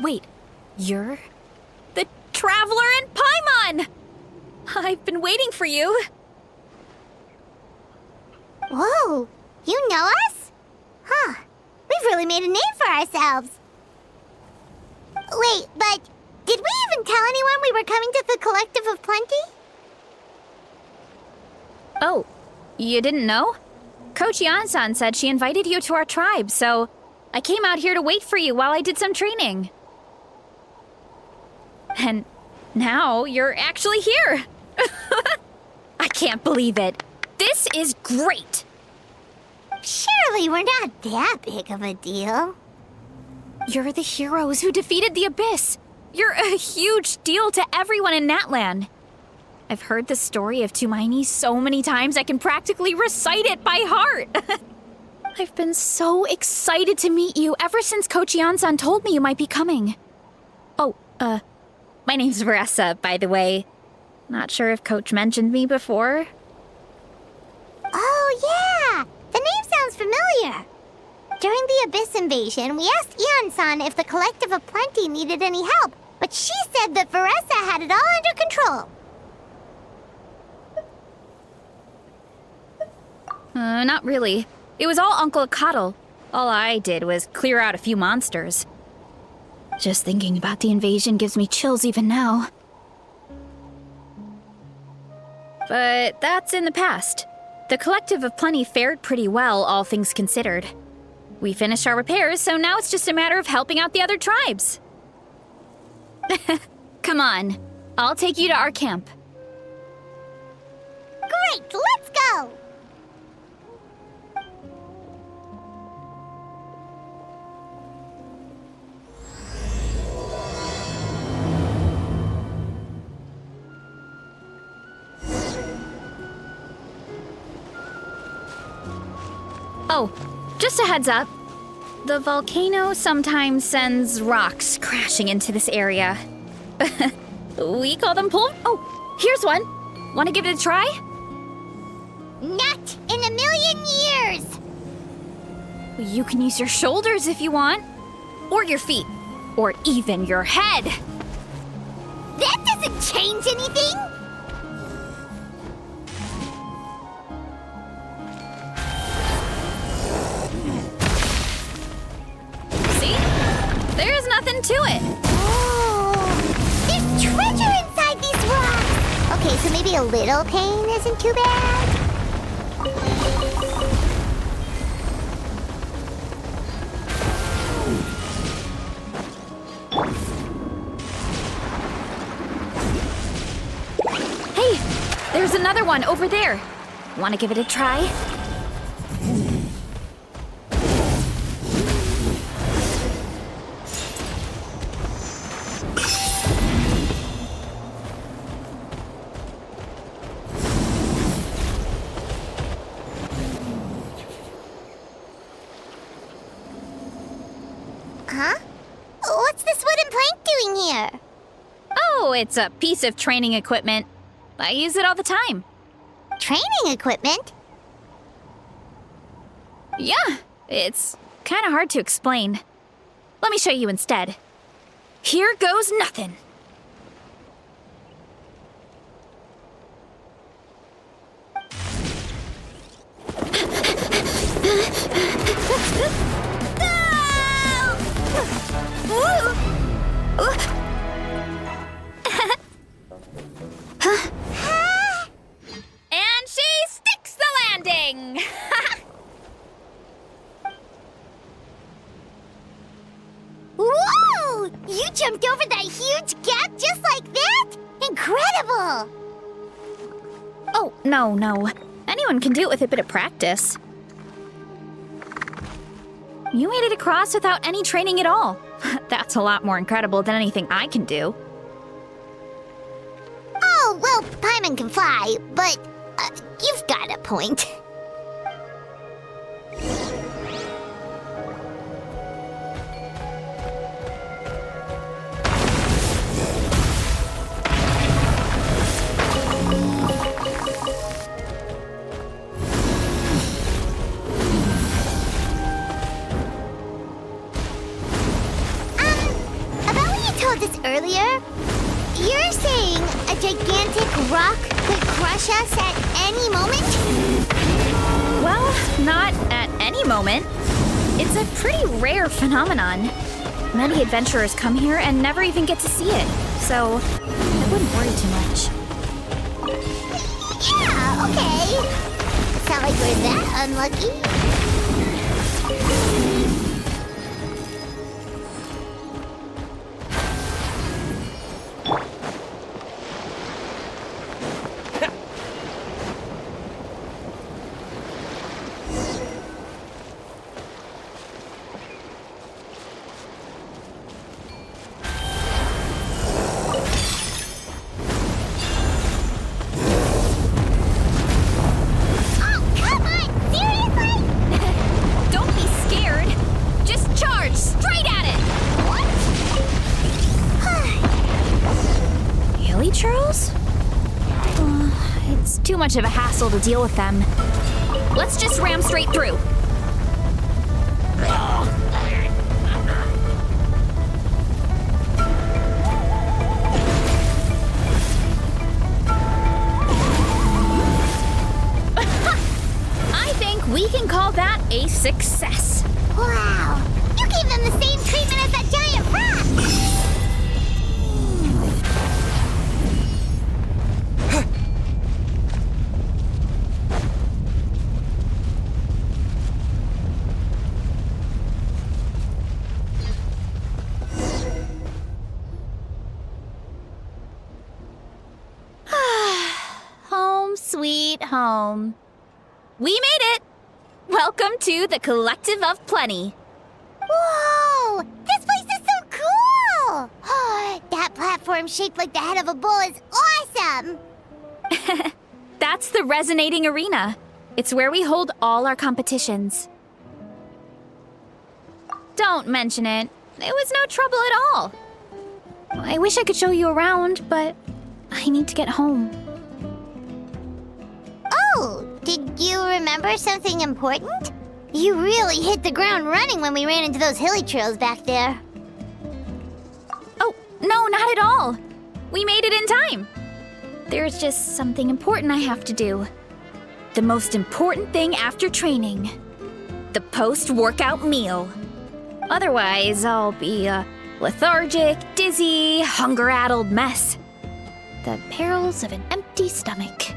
Wait, you're the Traveler in Paimon! I've been waiting for you. Whoa, you know us? Huh, we've really made a name for ourselves. Wait, but did we even tell anyone we were coming to the Collective of Plenty? Oh, you didn't know? Coach Yan-san said she invited you to our tribe, so I came out here to wait for you while I did some training. And now you're actually here. I can't believe it. This is great. Surely we're not that big of a deal. You're the heroes who defeated the Abyss. You're a huge deal to everyone in Natlan. I've heard the story of Tumaini so many times I can practically recite it by heart. I've been so excited to meet you ever since Coach Yan-san told me you might be coming. Oh, my name's Vanessa, by the way. Not sure if Coach mentioned me before. Oh, yeah! The name sounds familiar. During the Abyss invasion, we asked Ian-san if the Collective of Plenty needed any help, but she said that Vanessa had it all under control. Not really. It was all Uncle Akatl. All I did was clear out a few monsters. Just thinking about the invasion gives me chills even now. But that's in the past. The Collective of Plenty fared pretty well, all things considered. We finished our repairs, so now it's just a matter of helping out the other tribes. Come on, I'll take you to our camp. Great, let's go! Oh, just a heads up. The volcano sometimes sends rocks crashing into this area. We call them Oh, here's one. Want to give it a try? Not in a million years! You can use your shoulders if you want. Or your feet. Or even your head. That doesn't change anything! See? There's nothing to it. Oh, there's treasure inside these rocks! Okay, so maybe a little pain isn't too bad. Hey, there's another one over there. Want to give it a try? Huh? What's this wooden plank doing here? Oh, it's a piece of training equipment. I use it all the time. Training equipment? Yeah, it's kind of hard to explain. Let me show you instead. Here goes nothing. And she sticks the landing! Whoa! You jumped over that huge gap just like that? Incredible! Oh, no. Anyone can do it with a bit of practice. You made it across without any training at all. That's a lot more incredible than anything I can do. Oh, well, Paimon can fly, but you've got a point. About about this earlier? You're saying a gigantic rock could crush us at any moment? Well, not at any moment. It's a pretty rare phenomenon. Many adventurers come here and never even get to see it, so I wouldn't worry too much. Yeah, okay. It's not like we're that unlucky. It's too much of a hassle to deal with them. Let's just ram straight through. I think we can call that a success. Wow! You gave them the same treatment as that giant rat! Sweet home. We made it! Welcome to the Collective of Plenty. Whoa! This place is so cool! That platform shaped like the head of a bull is awesome! That's the Resonating Arena. It's where we hold all our competitions. Don't mention it. It was no trouble at all. I wish I could show you around, but I need to get home. Oh, did you remember something important? You really hit the ground running when we ran into those hilly trails back there. Oh, no, not at all. We made it in time. There's just something important I have to do. The most important thing after training. The post-workout meal. Otherwise, I'll be a lethargic, dizzy, hunger-addled mess. The perils of an empty stomach.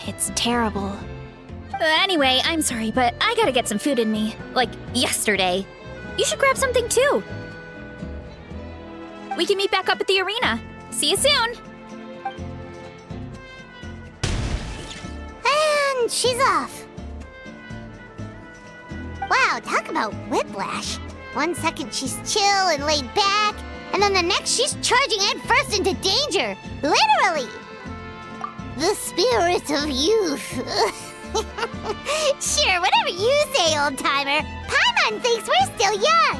It's terrible. Anyway, I'm sorry, but I gotta get some food in me. Like, yesterday. You should grab something too. We can meet back up at the arena. See you soon! And she's off. Wow, talk about whiplash. 1 second she's chill and laid back, and then the next she's charging headfirst into danger. Literally! The spirit of youth. Sure, whatever you say, old-timer. Paimon thinks we're still young.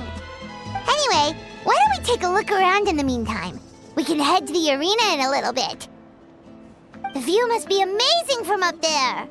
Anyway, why don't we take a look around in the meantime? We can head to the arena in a little bit. The view must be amazing from up there.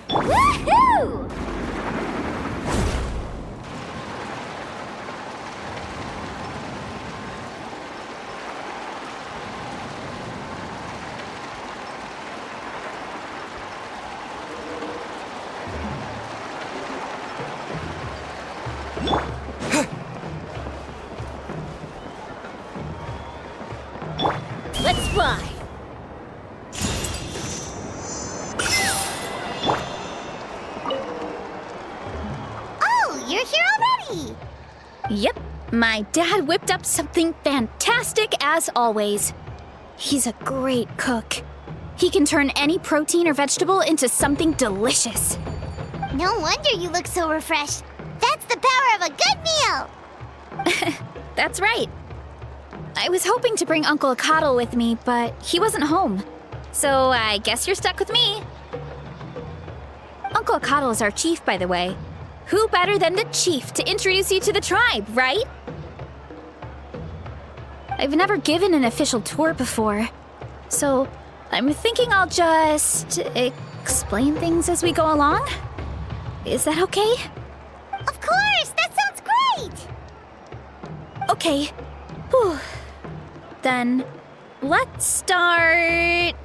Woohoo! Let's fly! Oh, you're here already! Yep, my dad whipped up something fantastic as always. He's a great cook. He can turn any protein or vegetable into something delicious. No wonder you look so refreshed. That's the power of a good meal! That's right. I was hoping to bring Uncle Acatl with me, but he wasn't home. So I guess you're stuck with me. Uncle Acatl is our chief, by the way. Who better than the chief to introduce you to the tribe, right? I've never given an official tour before, so I'm thinking I'll just explain things as we go along. Is that okay? Of course! That sounds great! Okay. Whew. Then let's start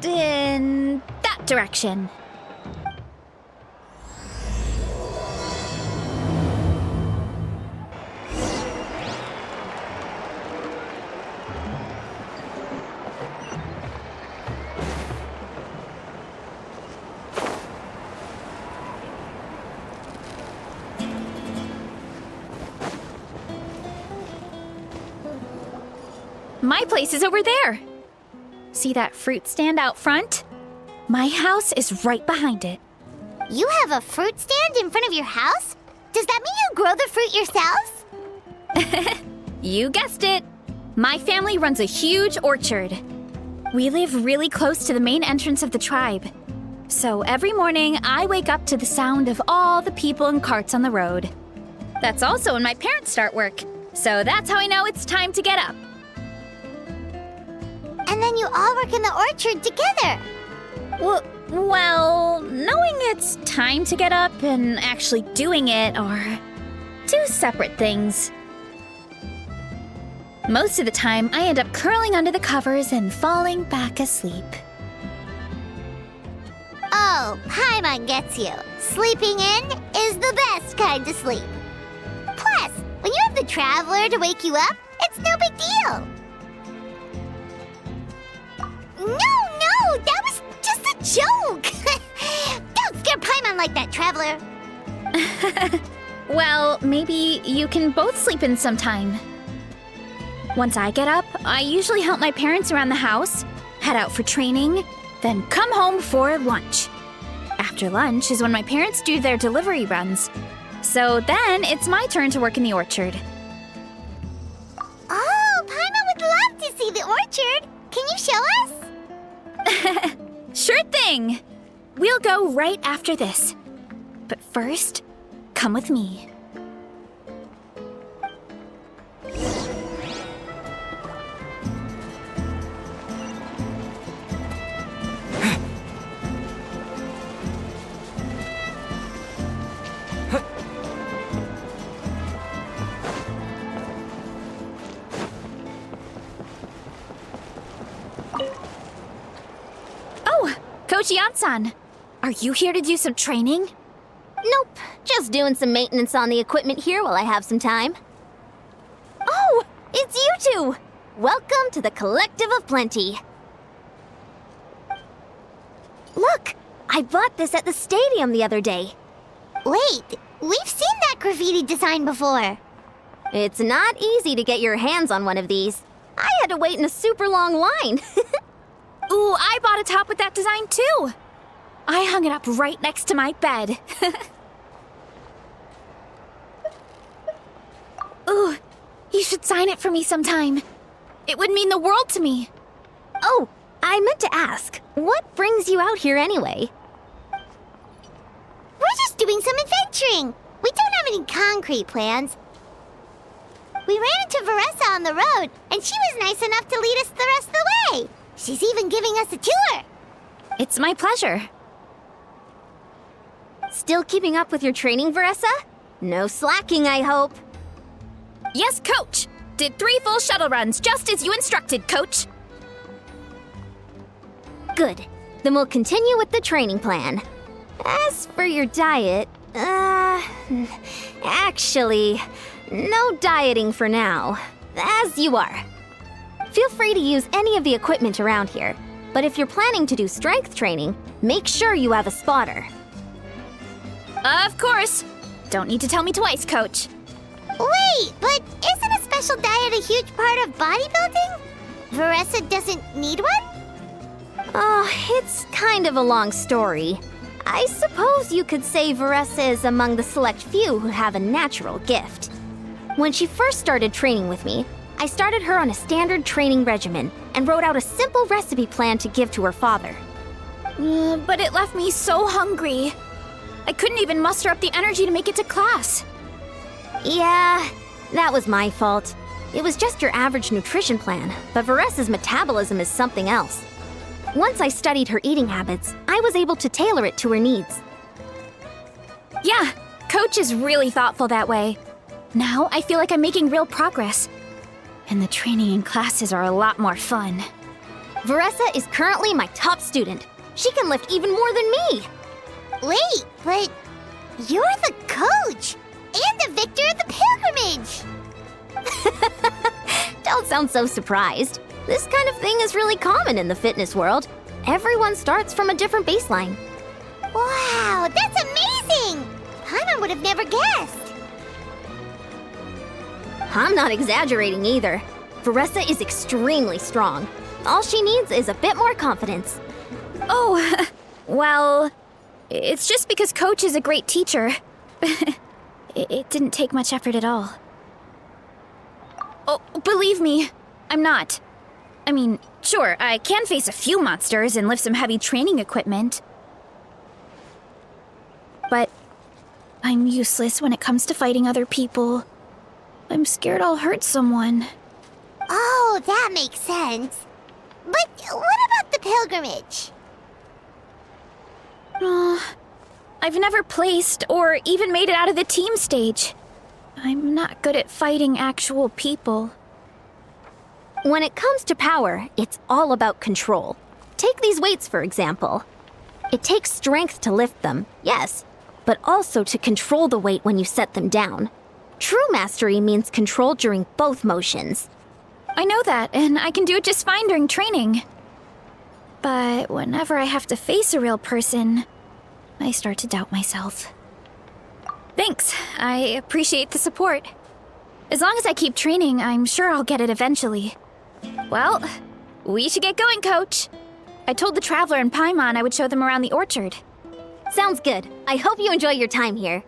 in that direction. My place is over there. See that fruit stand out front? My house is right behind it. You have a fruit stand in front of your house? Does that mean you grow the fruit yourselves? You guessed it. My family runs a huge orchard. We live really close to the main entrance of the tribe. So every morning, I wake up to the sound of all the people and carts on the road. That's also when my parents start work. So that's how I know it's time to get up. And then you all work in the orchard together. Well, knowing it's time to get up and actually doing it are two separate things. Most of the time, I end up curling under the covers and falling back asleep. Oh, Paimon gets you. Sleeping in is the best kind of sleep. Plus, when you have the Traveler to wake you up, it's no big deal. No, that was just a joke! Don't scare Paimon like that, Traveler. Well, maybe you can both sleep in sometime. Once I get up, I usually help my parents around the house, head out for training, then come home for lunch. After lunch is when my parents do their delivery runs. So then it's my turn to work in the orchard. Oh, Paimon would love to see the orchard. Can you show us? Sure thing! We'll go right after this. But first, come with me. Coach Yan-san, are you here to do some training? Nope, just doing some maintenance on the equipment here while I have some time. Oh, it's you two! Welcome to the Collective of Plenty. Look, I bought this at the stadium the other day. Wait, we've seen that graffiti design before. It's not easy to get your hands on one of these. I had to wait in a super long line. Ooh, I bought a top with that design too. I hung it up right next to my bed. Ooh, you should sign it for me sometime. It would mean the world to me. Oh, I meant to ask, what brings you out here anyway? We're just doing some adventuring. We don't have any concrete plans. We ran into Veressa on the road, and she was nice enough to lead us the rest of the way. She's even giving us a tour. It's my pleasure. Still keeping up with your training, Veressa? No slacking, I hope. Yes, Coach. Did 3 full shuttle runs, just as you instructed, Coach. Good. Then we'll continue with the training plan. As for your diet, actually, no dieting for now. As you are. Feel free to use any of the equipment around here, but if you're planning to do strength training, make sure you have a spotter. Of course. Don't need to tell me twice, Coach. Wait, but isn't a special diet a huge part of bodybuilding? Veressa doesn't need one? Oh, it's kind of a long story. I suppose you could say Veressa is among the select few who have a natural gift. When she first started training with me, I started her on a standard training regimen and wrote out a simple recipe plan to give to her father. But it left me so hungry. I couldn't even muster up the energy to make it to class. Yeah, that was my fault. It was just your average nutrition plan, but Veressa's metabolism is something else. Once I studied her eating habits, I was able to tailor it to her needs. Yeah, Coach is really thoughtful that way. Now I feel like I'm making real progress. And the training and classes are a lot more fun. Veressa is currently my top student. She can lift even more than me. Wait, but you're the coach and the victor of the pilgrimage. Don't sound so surprised. This kind of thing is really common in the fitness world. Everyone starts from a different baseline. Wow, that's amazing! Paimon would have never guessed. I'm not exaggerating either. Veressa is extremely strong. All she needs is a bit more confidence. Oh, well, it's just because Coach is a great teacher. It didn't take much effort at all. Oh, believe me, I'm not. I mean, sure, I can face a few monsters and lift some heavy training equipment. But I'm useless when it comes to fighting other people. I'm scared I'll hurt someone. Oh, that makes sense. But what about the pilgrimage? I've never placed or even made it out of the team stage. I'm not good at fighting actual people. When it comes to power, it's all about control. Take these weights, for example. It takes strength to lift them, yes, but also to control the weight when you set them down. True mastery means control during both motions. I know that, and I can do it just fine during training. But whenever I have to face a real person, I start to doubt myself. Thanks, I appreciate the support. As long as I keep training, I'm sure I'll get it eventually. Well, we should get going, Coach. I told the Traveler and Paimon I would show them around the orchard. Sounds good. I hope you enjoy your time here.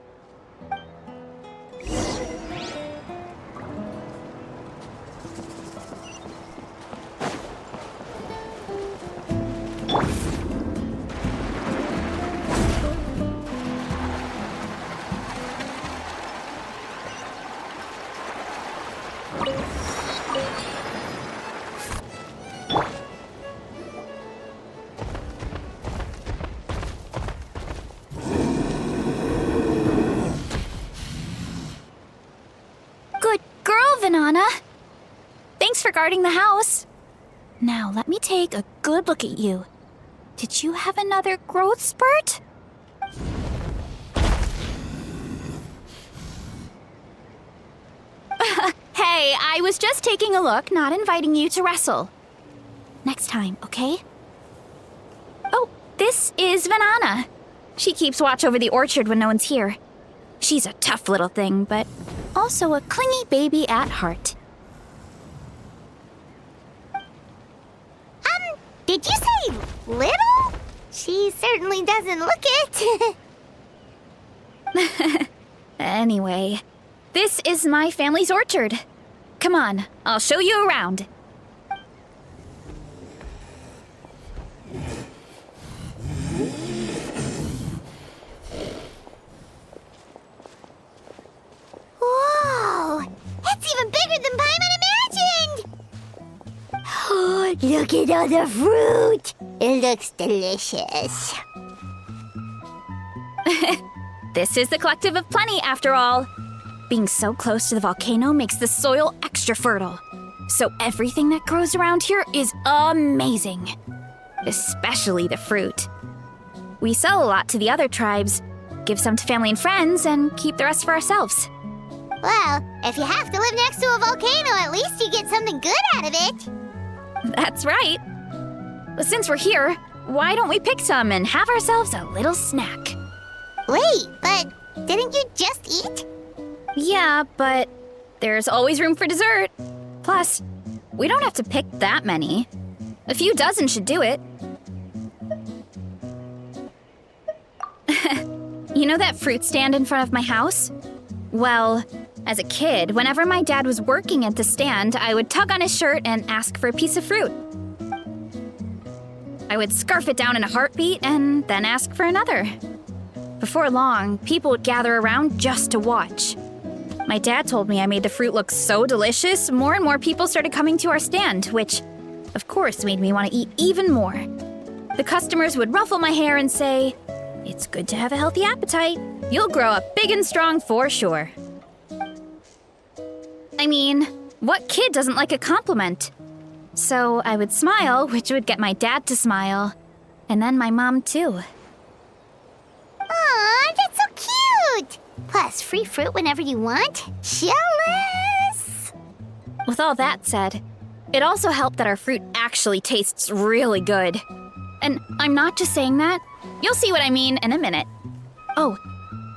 Good girl, Vanana. Thanks for guarding the house. Now let me take a good look at you. Did you have another growth spurt? Hey, I was just taking a look, not inviting you to wrestle. Next time, okay? Oh, this is Vanana. She keeps watch over the orchard when no one's here. She's a tough little thing, but also a clingy baby at heart. Did you say little? She certainly doesn't look it. Anyway, this is my family's orchard. Come on, I'll show you around. Whoa! It's even bigger than Paimon imagined! Oh, look at all the fruit! It looks delicious. This is the Collective of Plenty, after all. Being so close to the volcano makes the soil extra fertile. So everything that grows around here is amazing. Especially the fruit. We sell a lot to the other tribes, give some to family and friends, and keep the rest for ourselves. Well, if you have to live next to a volcano, at least you get something good out of it. That's right. Since we're here, why don't we pick some and have ourselves a little snack? Wait, but didn't you just eat? Yeah, but there's always room for dessert. Plus, we don't have to pick that many. A few dozen should do it. You know that fruit stand in front of my house? Well, as a kid, whenever my dad was working at the stand, I would tug on his shirt and ask for a piece of fruit. I would scarf it down in a heartbeat and then ask for another. Before long, people would gather around just to watch. My dad told me I made the fruit look so delicious, more and more people started coming to our stand, which, of course, made me want to eat even more. The customers would ruffle my hair and say, "It's good to have a healthy appetite. You'll grow up big and strong for sure." I mean, what kid doesn't like a compliment? So I would smile, which would get my dad to smile, and then my mom too. Aw, that's so cute! Plus, free fruit whenever you want. Jealous! With all that said, it also helped that our fruit actually tastes really good. And I'm not just saying that. You'll see what I mean in a minute. Oh,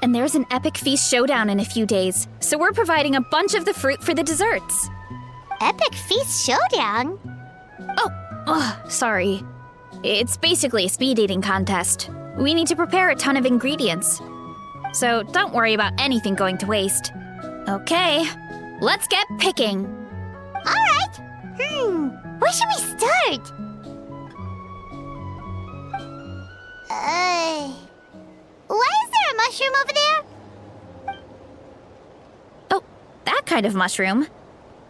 and there's an epic feast showdown in a few days, so we're providing a bunch of the fruit for the desserts. Epic Feast Showdown? Oh, sorry. It's basically a speed eating contest. We need to prepare a ton of ingredients. So don't worry about anything going to waste. Okay, let's get picking. Alright. Where should we start? Why is there a mushroom over there? Oh, that kind of mushroom.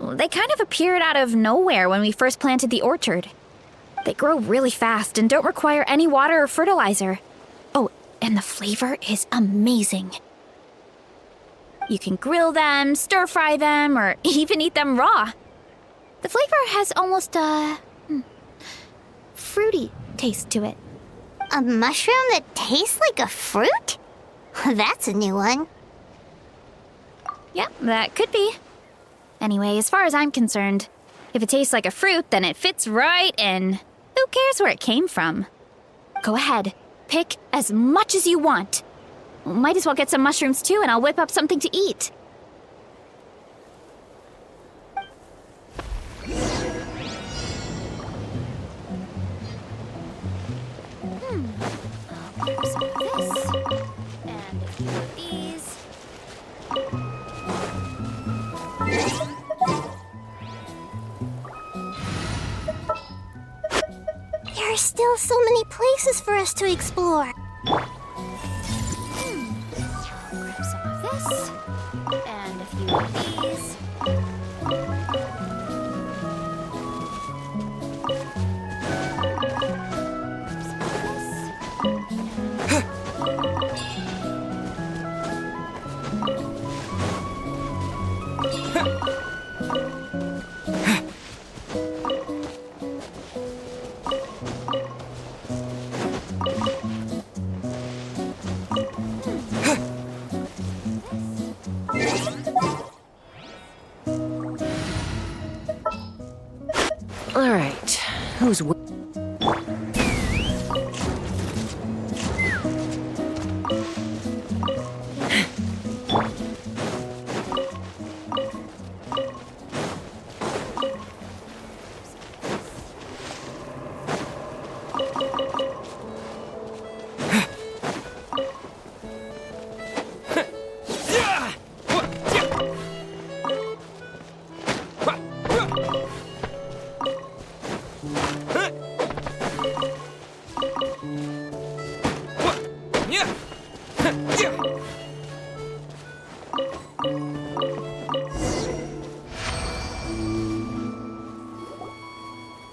They kind of appeared out of nowhere when we first planted the orchard. They grow really fast and don't require any water or fertilizer. Oh, and the flavor is amazing. You can grill them, stir-fry them, or even eat them raw. The flavor has almost a fruity taste to it. A mushroom that tastes like a fruit? That's a new one. Yeah, that could be. Anyway, as far as I'm concerned, if it tastes like a fruit, then it fits right in. Who cares where it came from? Go ahead, pick as much as you want. Might as well get some mushrooms too, and I'll whip up something to eat. I'll grab some of this, and a few of these. There are still so many places for us to explore. I'll grab some of this, and a few of these. All right, who's...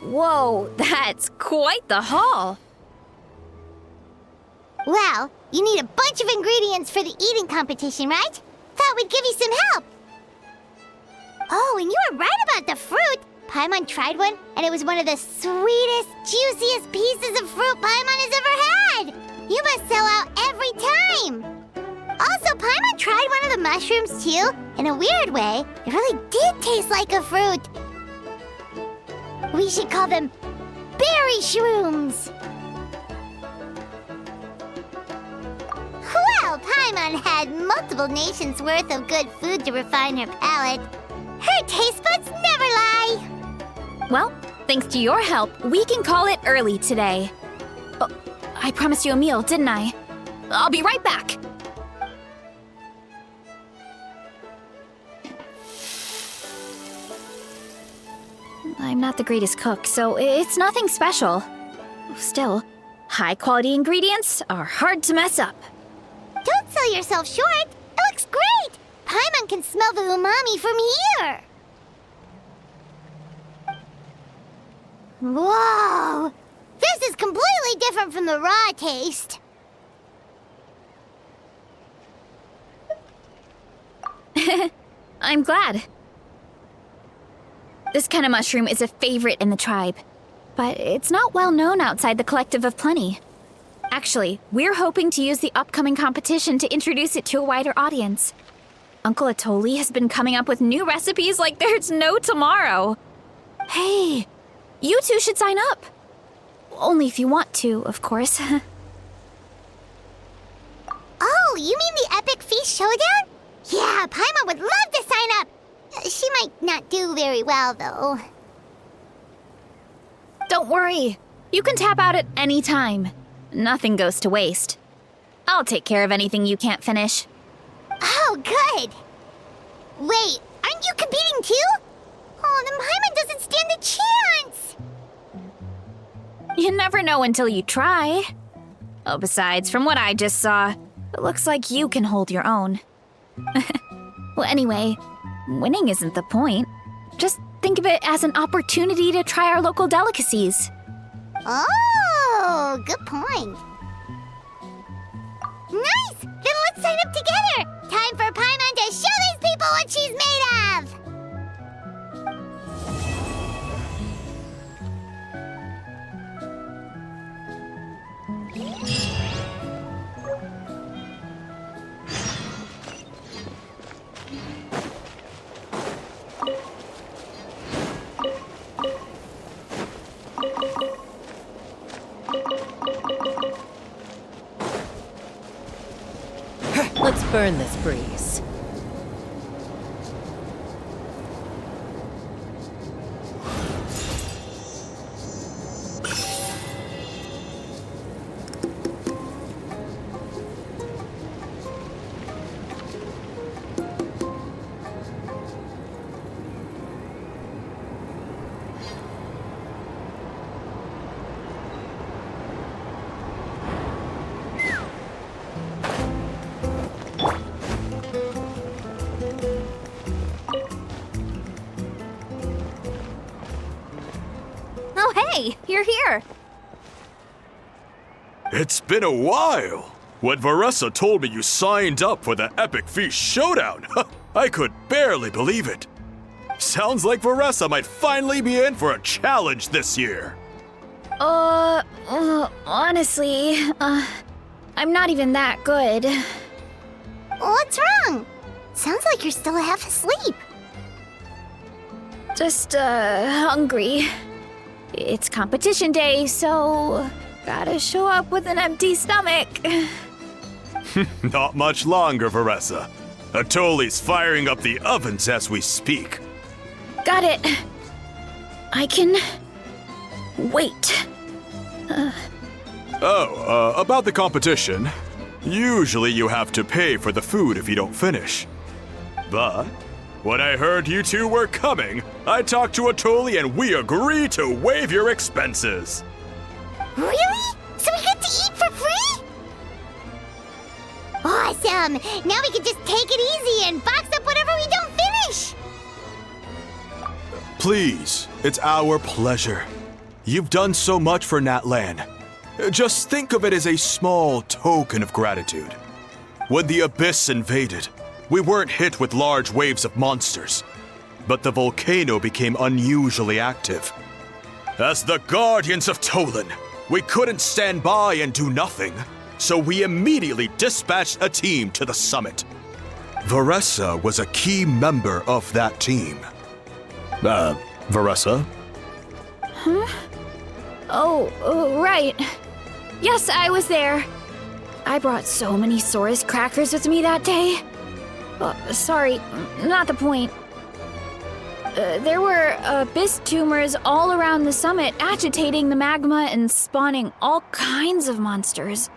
Whoa, that's quite the haul. Well, you need a bunch of ingredients for the eating competition, right? Thought we'd give you some help. Oh, and you were right about the fruit. Paimon tried one, and it was one of the sweetest, juiciest pieces of fruit Paimon has ever had. You must sell out every time. Also, Paimon tried one of the mushrooms, too. In a weird way, it really did taste like a fruit. We should call them berry shrooms. Well, Paimon had multiple nations' worth of good food to refine her palate. Her taste buds never lie. Well, thanks to your help, we can call it early today. Oh, I promised you a meal, didn't I? I'll be right back. I'm not the greatest cook, so it's nothing special. Still, high-quality ingredients are hard to mess up. Don't sell yourself short. It looks great. Paimon can smell the umami from here. Whoa! This is completely different from the raw taste. I'm glad. This kind of mushroom is a favorite in the tribe, but it's not well known outside the Collective of Plenty. Actually, we're hoping to use the upcoming competition to introduce it to a wider audience. Uncle Atoli has been coming up with new recipes like there's no tomorrow. Hey, you two should sign up. Only if you want to, of course. Oh, you mean the Epic Feast Showdown? Yeah, Paimon would love to sign up. She might not do very well, though. Don't worry. You can tap out at any time. Nothing goes to waste. I'll take care of anything you can't finish. Oh, good. Wait, aren't you competing too? Oh, then Paimon doesn't stand a chance. You never know until you try. Oh, besides, from what I just saw, it looks like you can hold your own. Well, anyway, winning isn't the point. Just think of it as an opportunity to try our local delicacies. Oh, good point. Nice! Then let's sign up together! Time for Paimon to show these people what she's made of! Let's burn this breeze. Oh, hey, you're here. It's been a while. When Varessa told me you signed up for the Epic Feast Showdown, I could barely believe it. Sounds like Varessa might finally be in for a challenge this year. Honestly, I'm not even that good. What's wrong? Sounds like you're still half asleep. Just, hungry. It's competition day, so gotta show up with an empty stomach. Not much longer, Varessa. Atoli's firing up the ovens as we speak. Got it. I can wait. About the competition. Usually you have to pay for the food if you don't finish. But when I heard you two were coming, I talked to Atoli and we agreed to waive your expenses. Really? So we get to eat for free? Awesome! Now we can just take it easy and box up whatever we don't finish! Please, it's our pleasure. You've done so much for Natlan. Just think of it as a small token of gratitude. When the Abyss invaded, we weren't hit with large waves of monsters, but the volcano became unusually active. As the Guardians of Tolan, we couldn't stand by and do nothing, so we immediately dispatched a team to the summit. Varessa was a key member of that team. Varessa? Oh, right. Yes, I was there. I brought so many Saurus crackers with me that day. Sorry, not the point. There were abyss tumors all around the summit, agitating the magma and spawning all kinds of monsters.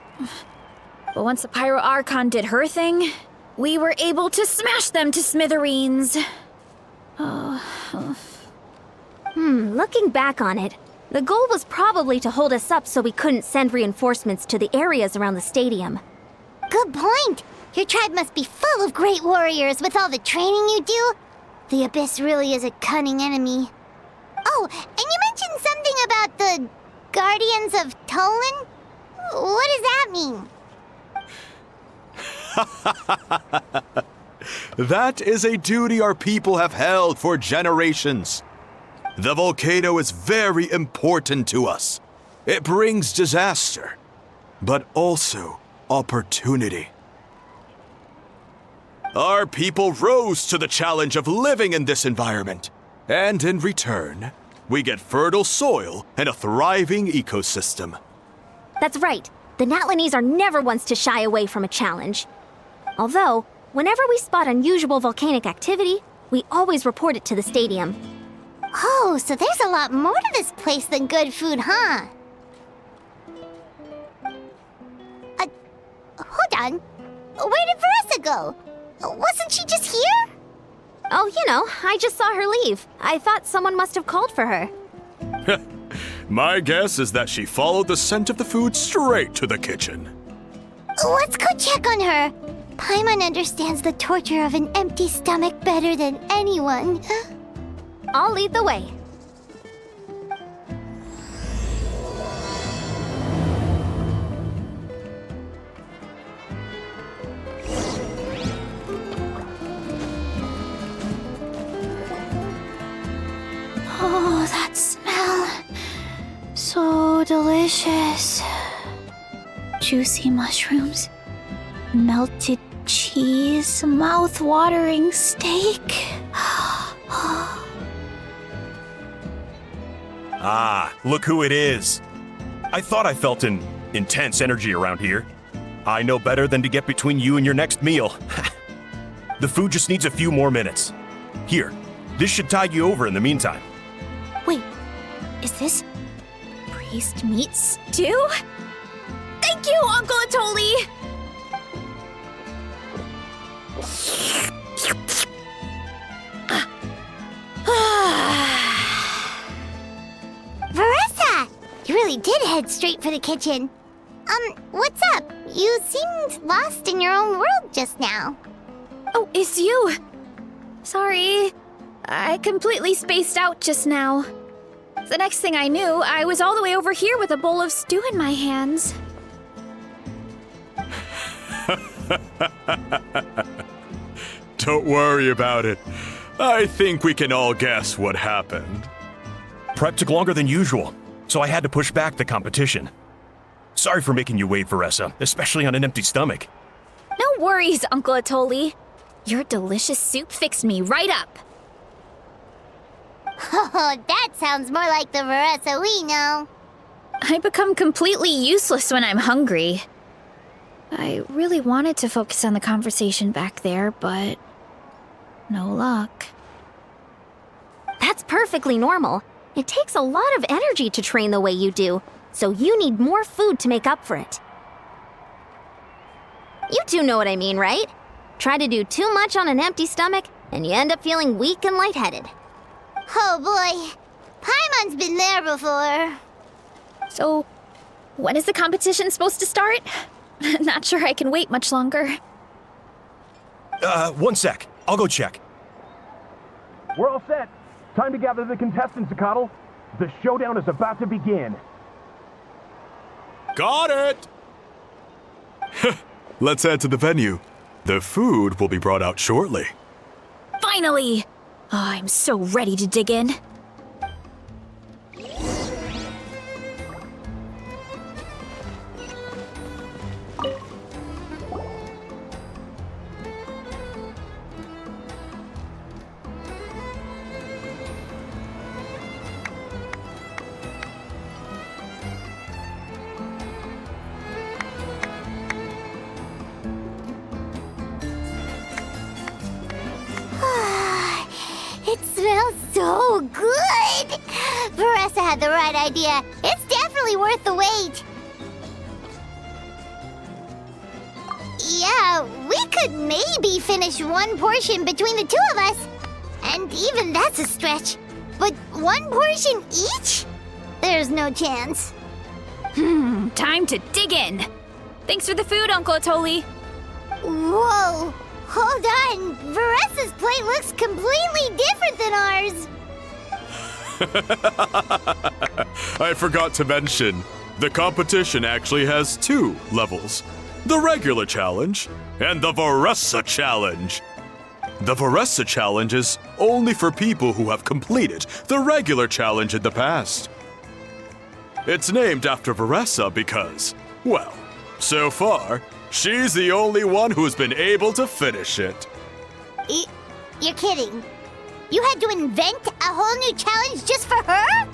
But once the Pyro Archon did her thing, we were able to smash them to smithereens. Looking back on it, the goal was probably to hold us up so we couldn't send reinforcements to the areas around the stadium. Good point. Your tribe must be full of great warriors with all the training you do. The Abyss really is a cunning enemy. Oh, and you mentioned something about the Guardians of Tolan? What does that mean? That is a duty our people have held for generations. The volcano is very important to us. It brings disaster, but also opportunity. Our people rose to the challenge of living in this environment, and in return, we get fertile soil and a thriving ecosystem. That's right. The Natlanese are never ones to shy away from a challenge. Although, whenever we spot unusual volcanic activity, we always report it to the stadium. Oh, so there's a lot more to this place than good food, huh? Hold on. Where did Veressa go? Wasn't she just here? Oh, I just saw her leave. I thought someone must have called for her. My guess is that she followed the scent of the food straight to the kitchen. Let's go check on her. Paimon understands the torture of an empty stomach better than anyone. I'll lead the way. Oh, that smell. So delicious. Juicy mushrooms, melted cheese, mouth-watering steak. Ah, look who it is. I thought I felt an intense energy around here. I know better than to get between you and your next meal. The food just needs a few more minutes. Here, this should tide you over in the meantime. Wait, is this priest meat stew? Thank you, Uncle Atoli! Veressa! You really did head straight for the kitchen. What's up? You seemed lost in your own world just now. Oh, it's you! Sorry, I completely spaced out just now. The next thing I knew, I was all the way over here with a bowl of stew in my hands. Don't worry about it. I think we can all guess what happened. Prep took longer than usual, so I had to push back the competition. Sorry for making you wait, Veressa, especially on an empty stomach. No worries, Uncle Atoli. Your delicious soup fixed me right up. Oh, that sounds more like the Veressa we know. I become completely useless when I'm hungry. I really wanted to focus on the conversation back there, but no luck. That's perfectly normal. It takes a lot of energy to train the way you do, so you need more food to make up for it. You two know what I mean, right? Try to do too much on an empty stomach, and you end up feeling weak and lightheaded. Oh boy, Paimon's been there before. So, when is the competition supposed to start? Not sure I can wait much longer. 1 sec. I'll go check. We're all set. Time to gather the contestants, Zakatl. The showdown is about to begin. Got it! Let's head to the venue. The food will be brought out shortly. Finally! Oh, I'm so ready to dig in. It smells so good! Veressa had the right idea. It's definitely worth the wait. Yeah, we could maybe finish one portion between the two of us. And even that's a stretch. But one portion each? There's no chance. Time to dig in. Thanks for the food, Uncle Atoli. Whoa! Hold on! Varessa's plate looks completely different than ours! I forgot to mention, the competition actually has 2 levels. The regular challenge and the Varessa challenge. The Varessa challenge is only for people who have completed the regular challenge in the past. It's named after Varessa because, well, so far, she's the only one who's been able to finish it. You're kidding. You had to invent a whole new challenge just for her?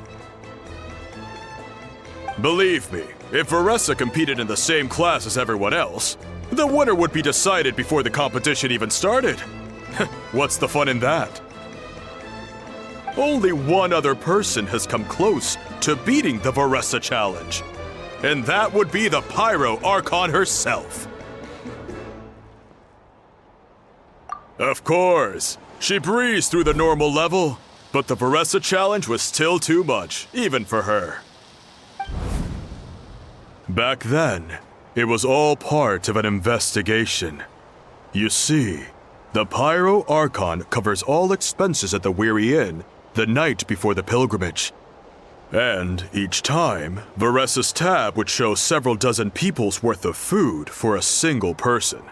Believe me, if Varessa competed in the same class as everyone else, the winner would be decided before the competition even started. What's the fun in that? Only one other person has come close to beating the Varessa challenge, and that would be the Pyro Archon herself. Of course, she breezed through the normal level, but the Varessa challenge was still too much, even for her. Back then, it was all part of an investigation. You see, the Pyro Archon covers all expenses at the Weary Inn the night before the pilgrimage. And each time, Varessa's tab would show several dozen people's worth of food for a single person.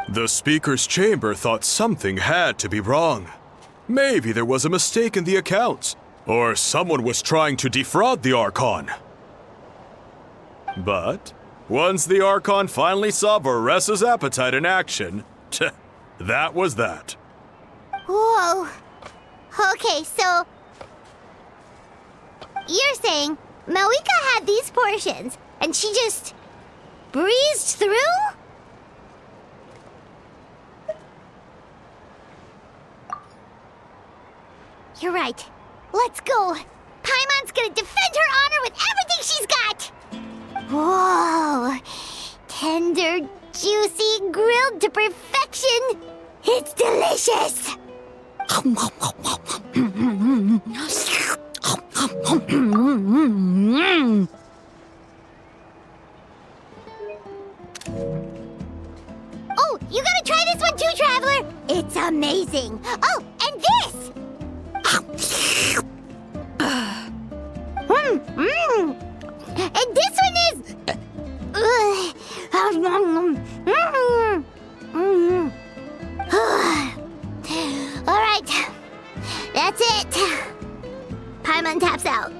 The speaker's chamber thought something had to be wrong. Maybe there was a mistake in the accounts, or someone was trying to defraud the Archon. But once the Archon finally saw Varessa's appetite in action, that was that. Whoa. Okay, so you're saying Malika had these portions and she just breezed through? You're right. Let's go. Paimon's gonna defend her honor with everything she's got. Whoa. Tender, juicy, grilled to perfection. It's delicious. Oh, you gotta try this one too, Traveler! It's amazing! Oh, and this! And this one is... Alright, that's it. Paimon taps out.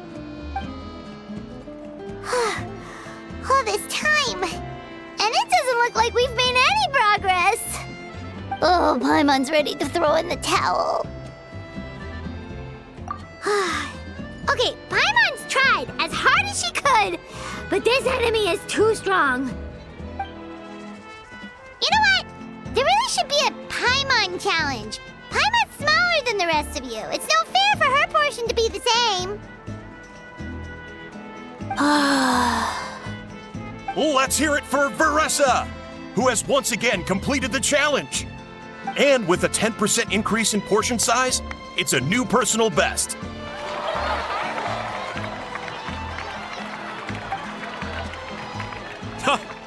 All this time, and it doesn't look like we've made any progress. Oh, Paimon's ready to throw in the towel. Okay, Paimon's tried as hard as she could, but this enemy is too strong. You know what? There really should be a Paimon challenge. Paimon's smaller than the rest of you. It's no fair for her portion to be the same. Let's hear it for Varessa, who has once again completed the challenge. And with a 10% increase in portion size, it's a new personal best.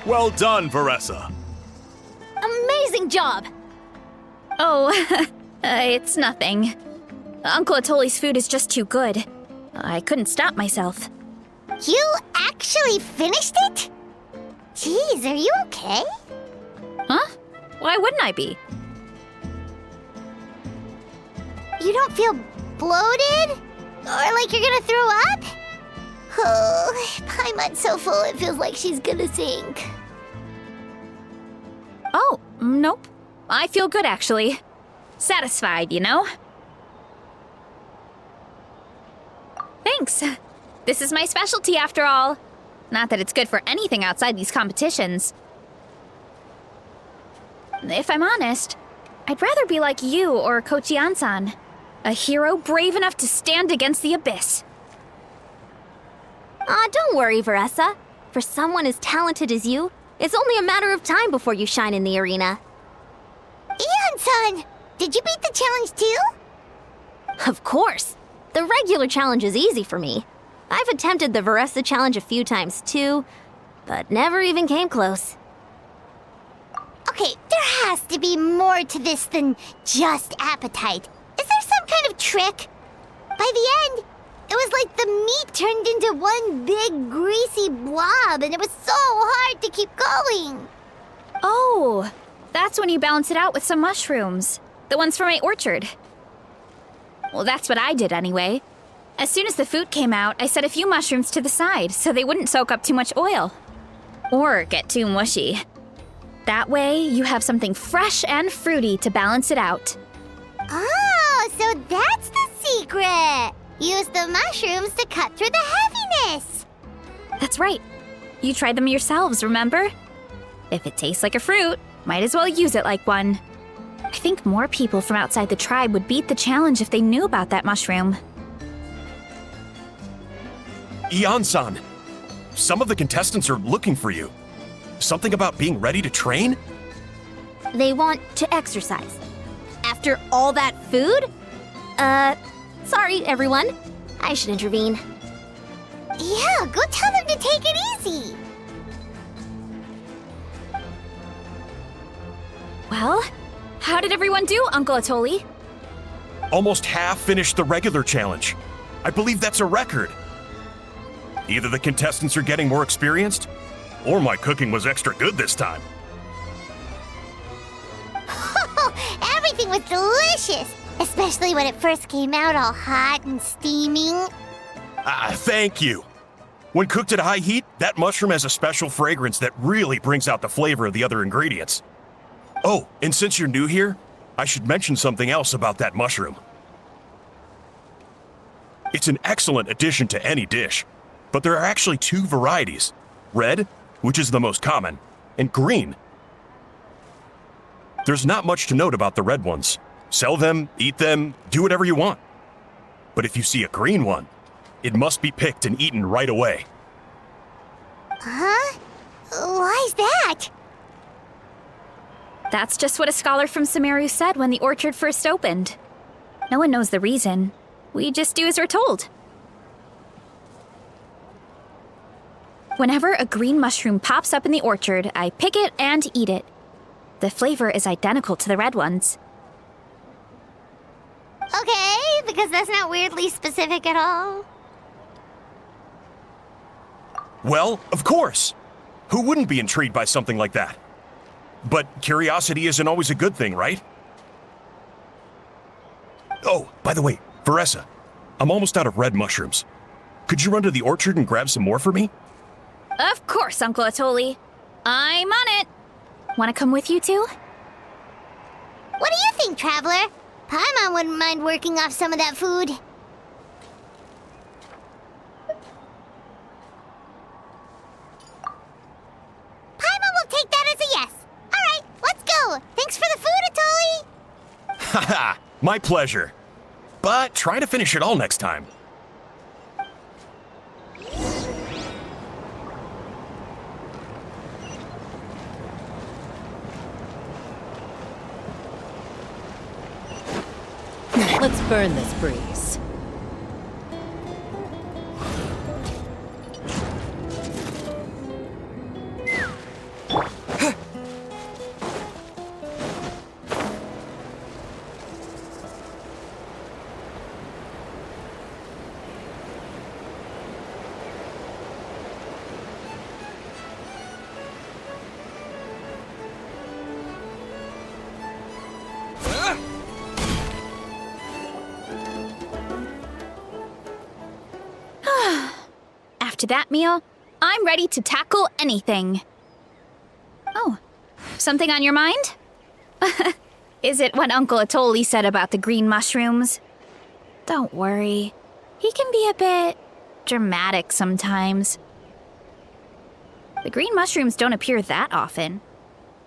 Well done, Varessa. Amazing job! Oh, it's nothing. Uncle Atoli's food is just too good. I couldn't stop myself. You actually finished it? Jeez, are you okay? Huh? Why wouldn't I be? You don't feel bloated? Or like you're gonna throw up? Oh, Paimon's so full it feels like she's gonna sink. Oh, nope. I feel good, actually. Satisfied, you know? Thanks. This is my specialty, after all. Not that it's good for anything outside these competitions. If I'm honest, I'd rather be like you or Kochian-san. A hero brave enough to stand against the abyss. Don't worry, Varessa. For someone as talented as you, it's only a matter of time before you shine in the arena. Ian-san, did you beat the challenge too? Of course. The regular challenge is easy for me. I've attempted the Veressa challenge a few times too, but never even came close. Okay, there has to be more to this than just appetite. Is there some kind of trick? By the end, it was like the meat turned into one big greasy blob, and it was so hard to keep going. Oh, that's when you balance it out with some mushrooms. The ones from my orchard. Well, that's what I did anyway. As soon as the food came out, I set a few mushrooms to the side so they wouldn't soak up too much oil. Or get too mushy. That way, you have something fresh and fruity to balance it out. Oh, so that's the secret. Use the mushrooms to cut through the heaviness. That's right. You tried them yourselves, remember? If it tastes like a fruit, might as well use it like one. I think more people from outside the tribe would beat the challenge if they knew about that mushroom. Ian-san, some of the contestants are looking for you. Something about being ready to train? They want to exercise. After all that food? Sorry, everyone. I should intervene. Yeah, go tell them to take it easy. Well, how did everyone do, Uncle Atoli? Almost half finished the regular challenge. I believe that's a record. Either the contestants are getting more experienced, or my cooking was extra good this time. Everything was delicious, especially when it first came out all hot and steaming. Thank you. When cooked at high heat, that mushroom has a special fragrance that really brings out the flavor of the other ingredients. Oh, and since you're new here, I should mention something else about that mushroom. It's an excellent addition to any dish, but there are actually two varieties. Red, which is the most common, and green. There's not much to note about the red ones. Sell them, eat them, do whatever you want. But if you see a green one, it must be picked and eaten right away. Huh? Why's that? That's just what a scholar from Sumeru said when the orchard first opened. No one knows the reason. We just do as we're told. Whenever a green mushroom pops up in the orchard, I pick it and eat it. The flavor is identical to the red ones. Okay, because that's not weirdly specific at all. Well, of course. Who wouldn't be intrigued by something like that? But curiosity isn't always a good thing, right? Oh, by the way, Veressa, I'm almost out of red mushrooms. Could you run to the orchard and grab some more for me? Of course, Uncle Atoli. I'm on it. Want to come with you too? What do you think, Traveler? Paimon wouldn't mind working off some of that food. Paimon will take that as a yes. All right, let's go. Thanks for the food, Atoli. Haha, my pleasure. But try to finish it all next time. Let's burn this breeze. After that meal, I'm ready to tackle anything. Oh, something on your mind? Is it what Uncle Atoli said about the green mushrooms? Don't worry. He can be a bit dramatic sometimes. The green mushrooms don't appear that often.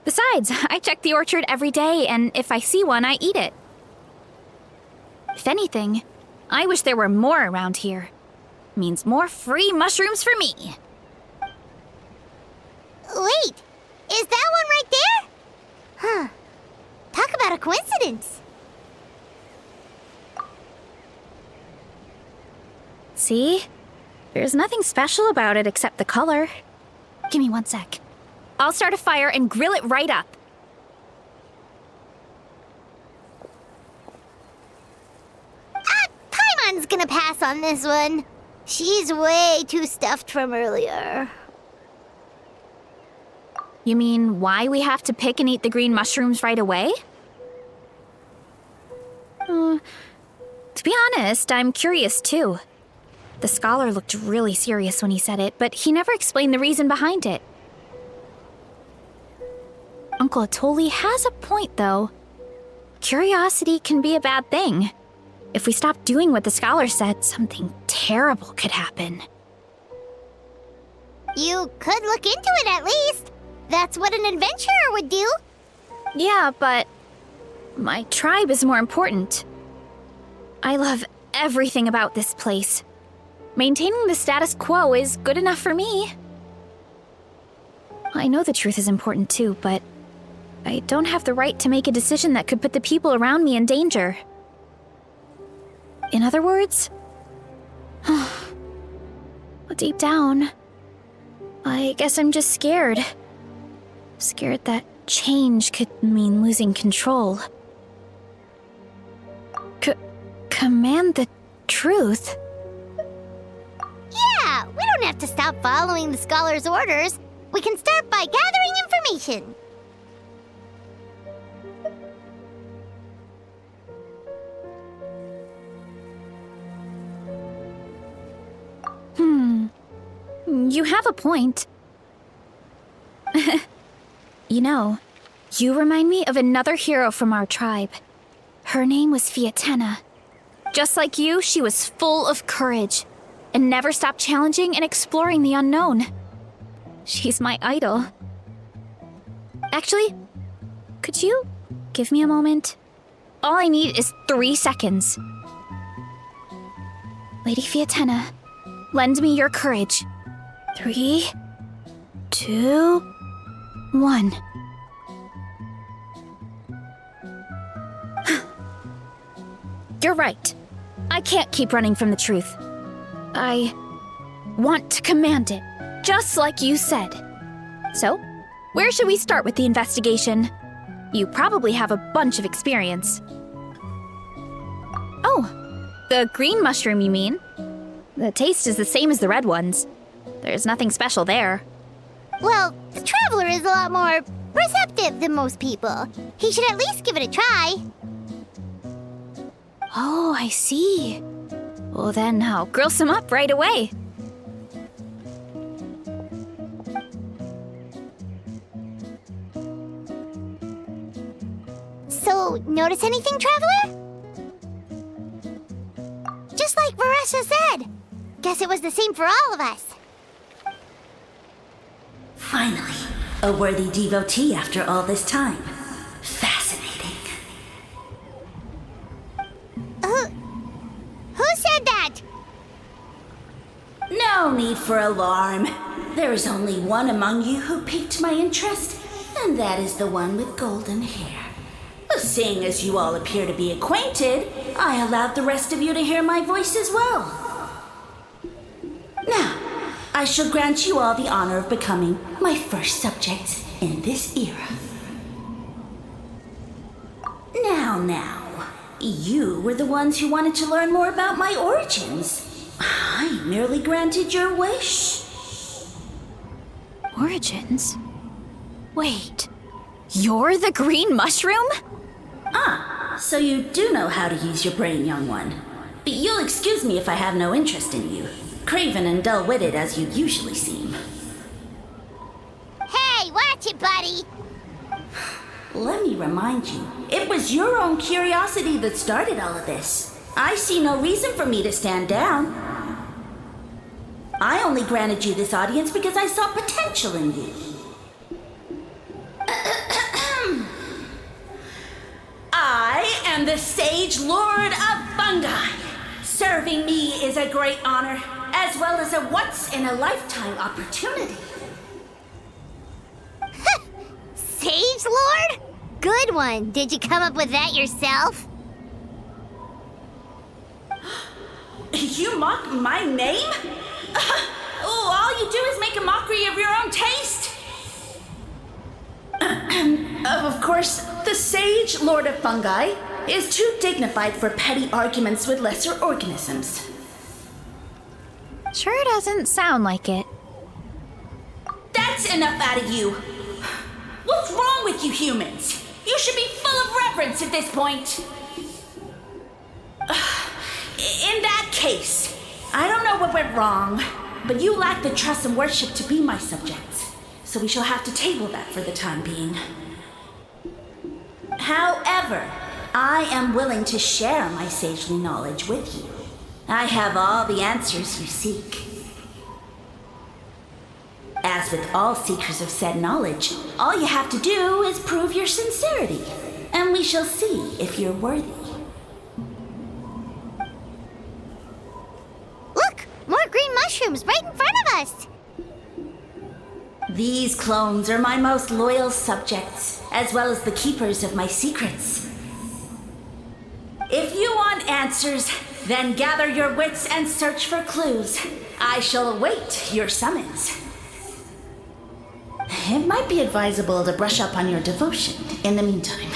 Besides, I check the orchard every day, and if I see one, I eat it. If anything, I wish there were more around here. Means more free mushrooms for me. Wait, is that one right there? Huh. Talk about a coincidence. See? There's nothing special about it except the color. Give me 1 sec. I'll start a fire and grill it right up. Paimon's gonna pass on this one. She's way too stuffed from earlier. You mean why we have to pick and eat the green mushrooms right away? To be honest, I'm curious too. The scholar looked really serious when he said it, but he never explained the reason behind it. Uncle Atoli has a point, though. Curiosity can be a bad thing. If we stop doing what the scholar said, something terrible could happen. You could look into it at least. That's what an adventurer would do. Yeah, but my tribe is more important. I love everything about this place. Maintaining the status quo is good enough for me. I know the truth is important too, but I don't have the right to make a decision that could put the people around me in danger. In other words, deep down, I guess I'm just scared. Scared that change could mean losing control. Command the truth? Yeah, we don't have to stop following the scholar's orders. We can start by gathering information. You have a point. You know, you remind me of another hero from our tribe. Her name was Fiatena. Just like you, she was full of courage and never stopped challenging and exploring the unknown. She's my idol. Actually, could you give me a moment? All I need is 3 seconds. Lady Fiatena, lend me your courage. 3, 2, 1. You're right. I can't keep running from the truth. I want to command it, just like you said. So, where should we start with the investigation? You probably have a bunch of experience. Oh, the green mushroom, you mean? The taste is the same as the red ones. There's nothing special there. Well, the traveler is a lot more receptive than most people. He should at least give it a try. Oh, I see. Well, then I'll grill some up right away. So, notice anything, traveler? Just like Varesha said. Guess it was the same for all of us. Finally, a worthy devotee after all this time. Fascinating. Who said that? No need for alarm. There is only one among you who piqued my interest, and that is the one with golden hair. Seeing as you all appear to be acquainted, I allowed the rest of you to hear my voice as well. Now, I shall grant you all the honor of becoming my first subjects in this era. Now, you were the ones who wanted to learn more about my origins. I merely granted your wish. Origins? Wait, you're the green mushroom? So you do know how to use your brain, young one. But you'll excuse me if I have no interest in you, craven and dull-witted as you usually seem. Hey, watch it, buddy! Let me remind you, it was your own curiosity that started all of this. I see no reason for me to stand down. I only granted you this audience because I saw potential in you. I am the Sage Lord of Fungi. Serving me is a great honor, as well as a once-in-a-lifetime opportunity. Sage Lord? Good one. Did you come up with that yourself? You mock my name? All you do is make a mockery of your own taste. Of course, the Sage Lord of Fungi is too dignified for petty arguments with lesser organisms. Sure doesn't sound like it. That's enough out of you. What's wrong with you humans? You should be full of reverence at this point. In that case, I don't know what went wrong, but you lack the trust and worship to be my subjects, so we shall have to table that for the time being. However, I am willing to share my sagely knowledge with you. I have all the answers you seek. As with all seekers of said knowledge, all you have to do is prove your sincerity, and we shall see if you're worthy. Look! More green mushrooms right in front of us! These clones are my most loyal subjects, as well as the keepers of my secrets. If you want answers, then gather your wits and search for clues. I shall await your summons. It might be advisable to brush up on your devotion in the meantime.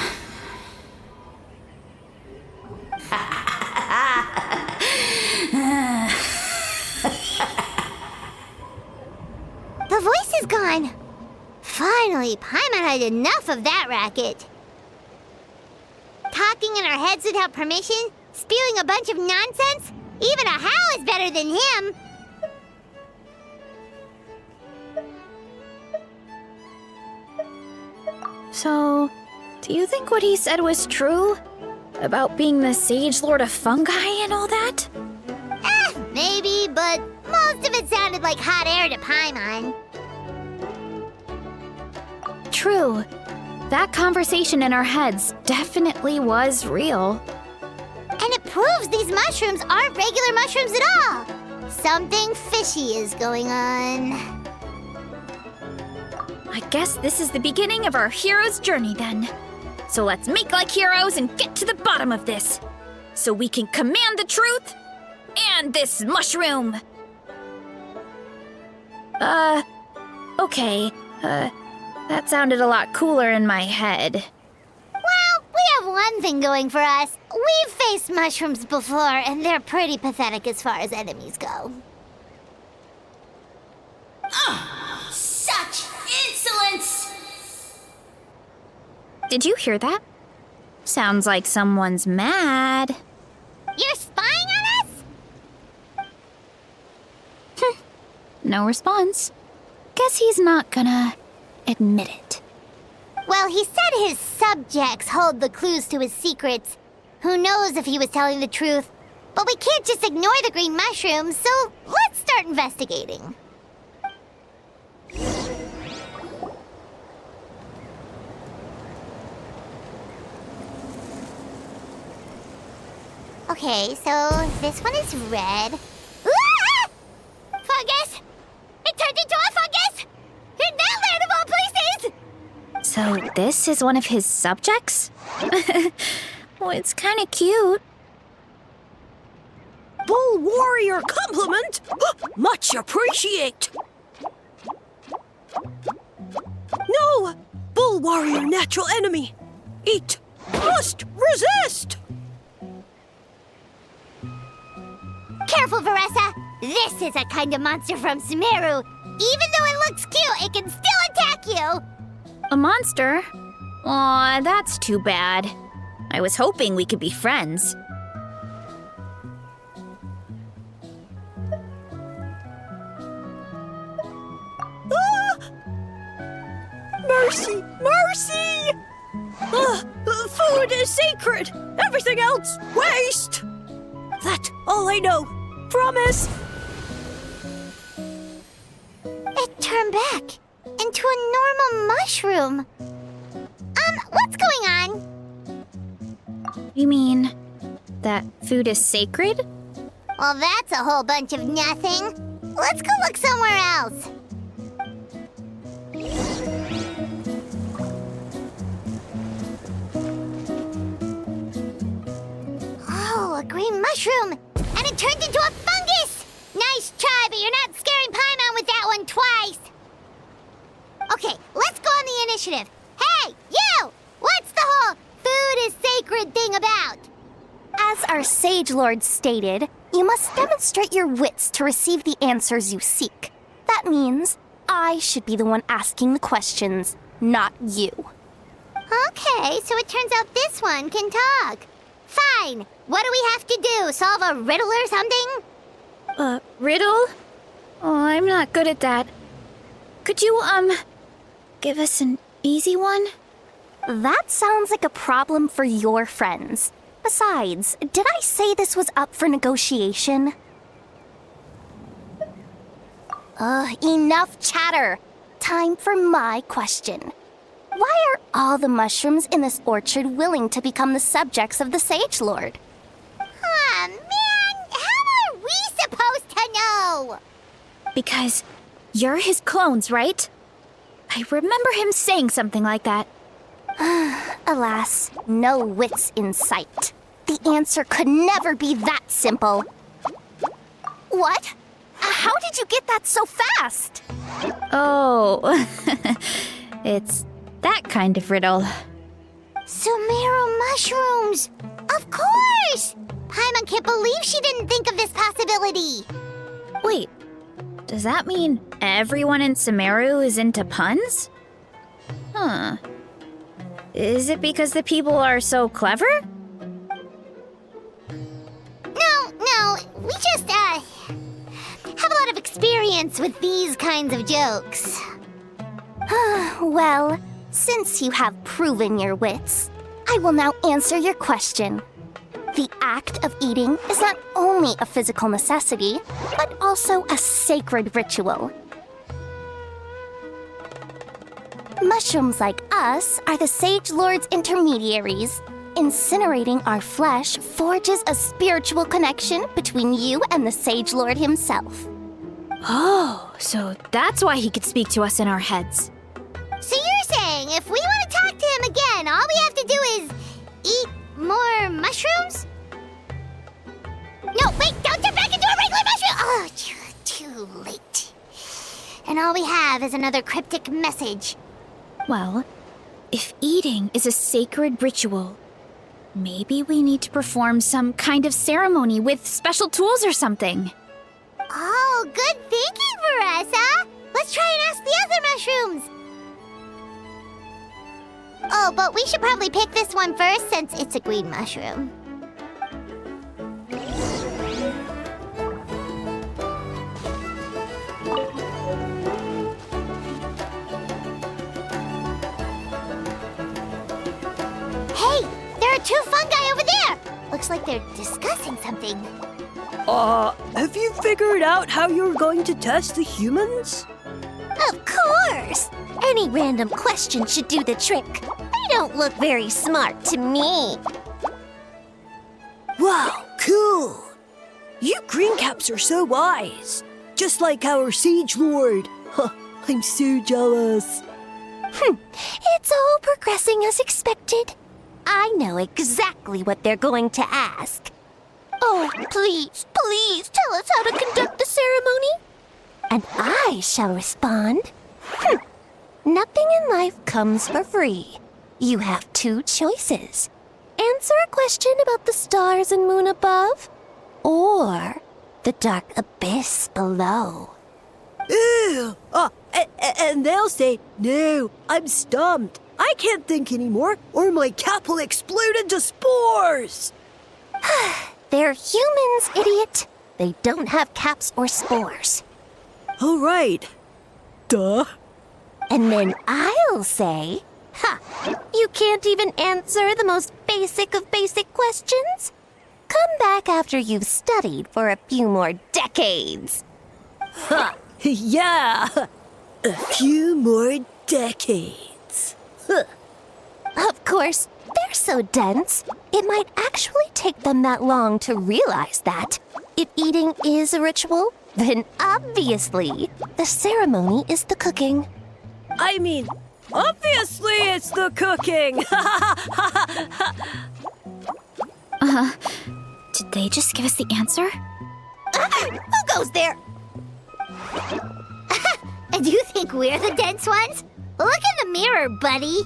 The voice is gone. Finally, Paimon had enough of that racket. Talking in our heads without permission, spewing a bunch of nonsense. Even a How is better than him. So, do you think what he said was true? About being the Sage Lord of Fungi and all that? Maybe, but most of it sounded like hot air to Paimon. True. That conversation in our heads definitely was real. And it proves these mushrooms aren't regular mushrooms at all. Something fishy is going on. I guess this is the beginning of our hero's journey then. So let's make like heroes and get to the bottom of this. So we can command the truth and this mushroom. Okay. That sounded a lot cooler in my head. Well, we have one thing going for us. We've faced mushrooms before, and they're pretty pathetic as far as enemies go. Such insolence! Did you hear that? Sounds like someone's mad. You're spying on us? No response. Guess he's not gonna admit it. Well, he said his subjects hold the clues to his secrets. Who knows if he was telling the truth? But we can't just ignore the green mushrooms, so let's start investigating. Okay, so this one is red. Ah! Fungus! It turned into a fungus! In that land of all places! So this is one of his subjects? Well, it's kind of cute. Bull warrior compliment! Much appreciate! No! Bull warrior natural enemy! Eat! Must resist! Careful, Veressa! This is a kind of monster from Sumeru. Even though it looks cute, it can still attack you! A monster? Aw, that's too bad. I was hoping we could be friends. Ah! Mercy! Mercy! Food is sacred! Everything else, waste! That's all I know. Promise! It turned back into a normal mushroom. What's going on? You mean that food is sacred? Well, that's a whole bunch of nothing. Let's go look somewhere else. Oh, a green mushroom! And and it turned into a fungus! Nice try, but you're not scaring Paimon with that one twice. Okay, let's go on the initiative. Hey, you! What's the whole food is sacred thing about? As our Sage Lord stated, you must demonstrate your wits to receive the answers you seek. That means I should be the one asking the questions, not you. Okay, so it turns out this one can talk. Fine. What do we have to do? Solve a riddle or something? Riddle? Oh, I'm not good at that. Could you, give us an easy one? That sounds like a problem for your friends. Besides, did I say this was up for negotiation? Enough chatter. Time for my question. Why are all the mushrooms in this orchard willing to become the subjects of the Sage Lord? Aw, man! How are we supposed to know? Because you're his clones, right? I remember him saying something like that. Alas, no wits in sight. The answer could never be that simple. What? How did you get that so fast? Oh, it's that kind of riddle. Sumeru mushrooms! Of course! Paimon can't believe she didn't think of this possibility. Wait, does that mean everyone in Sumeru is into puns? Huh. Is it because the people are so clever? No, we just, have a lot of experience with these kinds of jokes. Well, since you have proven your wits, I will now answer your question. The act of eating is not only a physical necessity, but also a sacred ritual. Mushrooms like us are the Sage Lord's intermediaries. Incinerating our flesh forges a spiritual connection between you and the Sage Lord himself. Oh, so that's why he could speak to us in our heads. So you're saying if we want to talk to him again, all we have to do is eat more mushrooms? No, wait, don't turn back into a regular mushroom! Oh, too late. And all we have is another cryptic message. Well, if eating is a sacred ritual, maybe we need to perform some kind of ceremony with special tools or something. Oh, good thinking, Veressa! Let's try and ask the other mushrooms! Oh, but we should probably pick this one first since it's a green mushroom. Hey, there are two fungi over there! Looks like they're discussing something. Have you figured out how you're going to test the humans? Of course! Any random question should do the trick. They don't look very smart to me. Wow, cool! You greencaps are so wise. Just like our Sage Lord. Huh, I'm so jealous. It's all progressing as expected. I know exactly what they're going to ask. Oh, please tell us how to conduct the ceremony. And I shall respond. Nothing in life comes for free. You have two choices. Answer a question about the stars and moon above, or the dark abyss below. Ew! And they'll say, no, I'm stumped. I can't think anymore, or my cap will explode into spores. They're humans, idiot. They don't have caps or spores. All right. Duh. And then I'll say, you can't even answer the most basic of basic questions? Come back after you've studied for a few more decades. Yeah. A few more decades. Of course, they're so dense, it might actually take them that long to realize that. If eating is a ritual, then obviously the ceremony is the cooking. I mean, obviously it's the cooking. Did they just give us the answer? Who goes there? And you think we're the dense ones? Look in the mirror, buddy.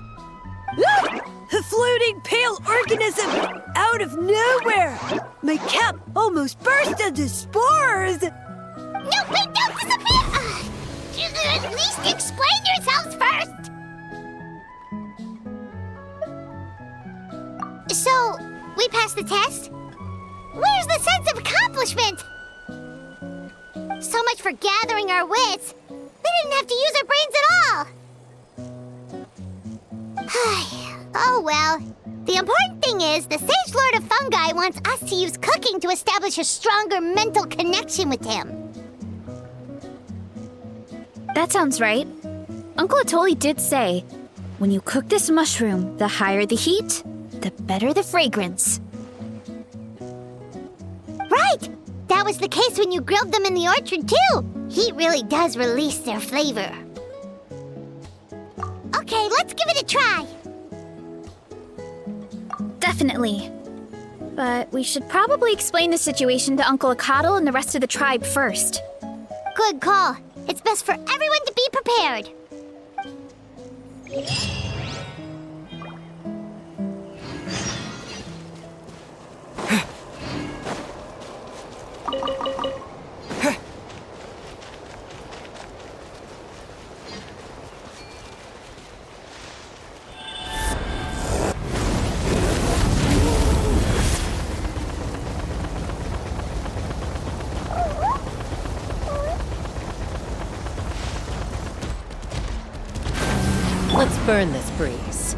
A floating pale organism out of nowhere! My cap almost burst into spores! No, wait, don't disappear! At least explain yourselves first! So, we passed the test? Where's the sense of accomplishment? So much for gathering our wits. We didn't have to use our brains at all. Oh well. The important thing is the Sage Lord of Fungi wants us to use cooking to establish a stronger mental connection with him. That sounds right. Uncle Atoli did say, when you cook this mushroom, the higher the heat, the better the fragrance. Right! That was the case when you grilled them in the orchard, too! Heat really does release their flavor. Okay, let's give it a try. Definitely. But we should probably explain the situation to Uncle Akatl and the rest of the tribe first. Good call. It's best for everyone to be prepared. Let's burn this breeze.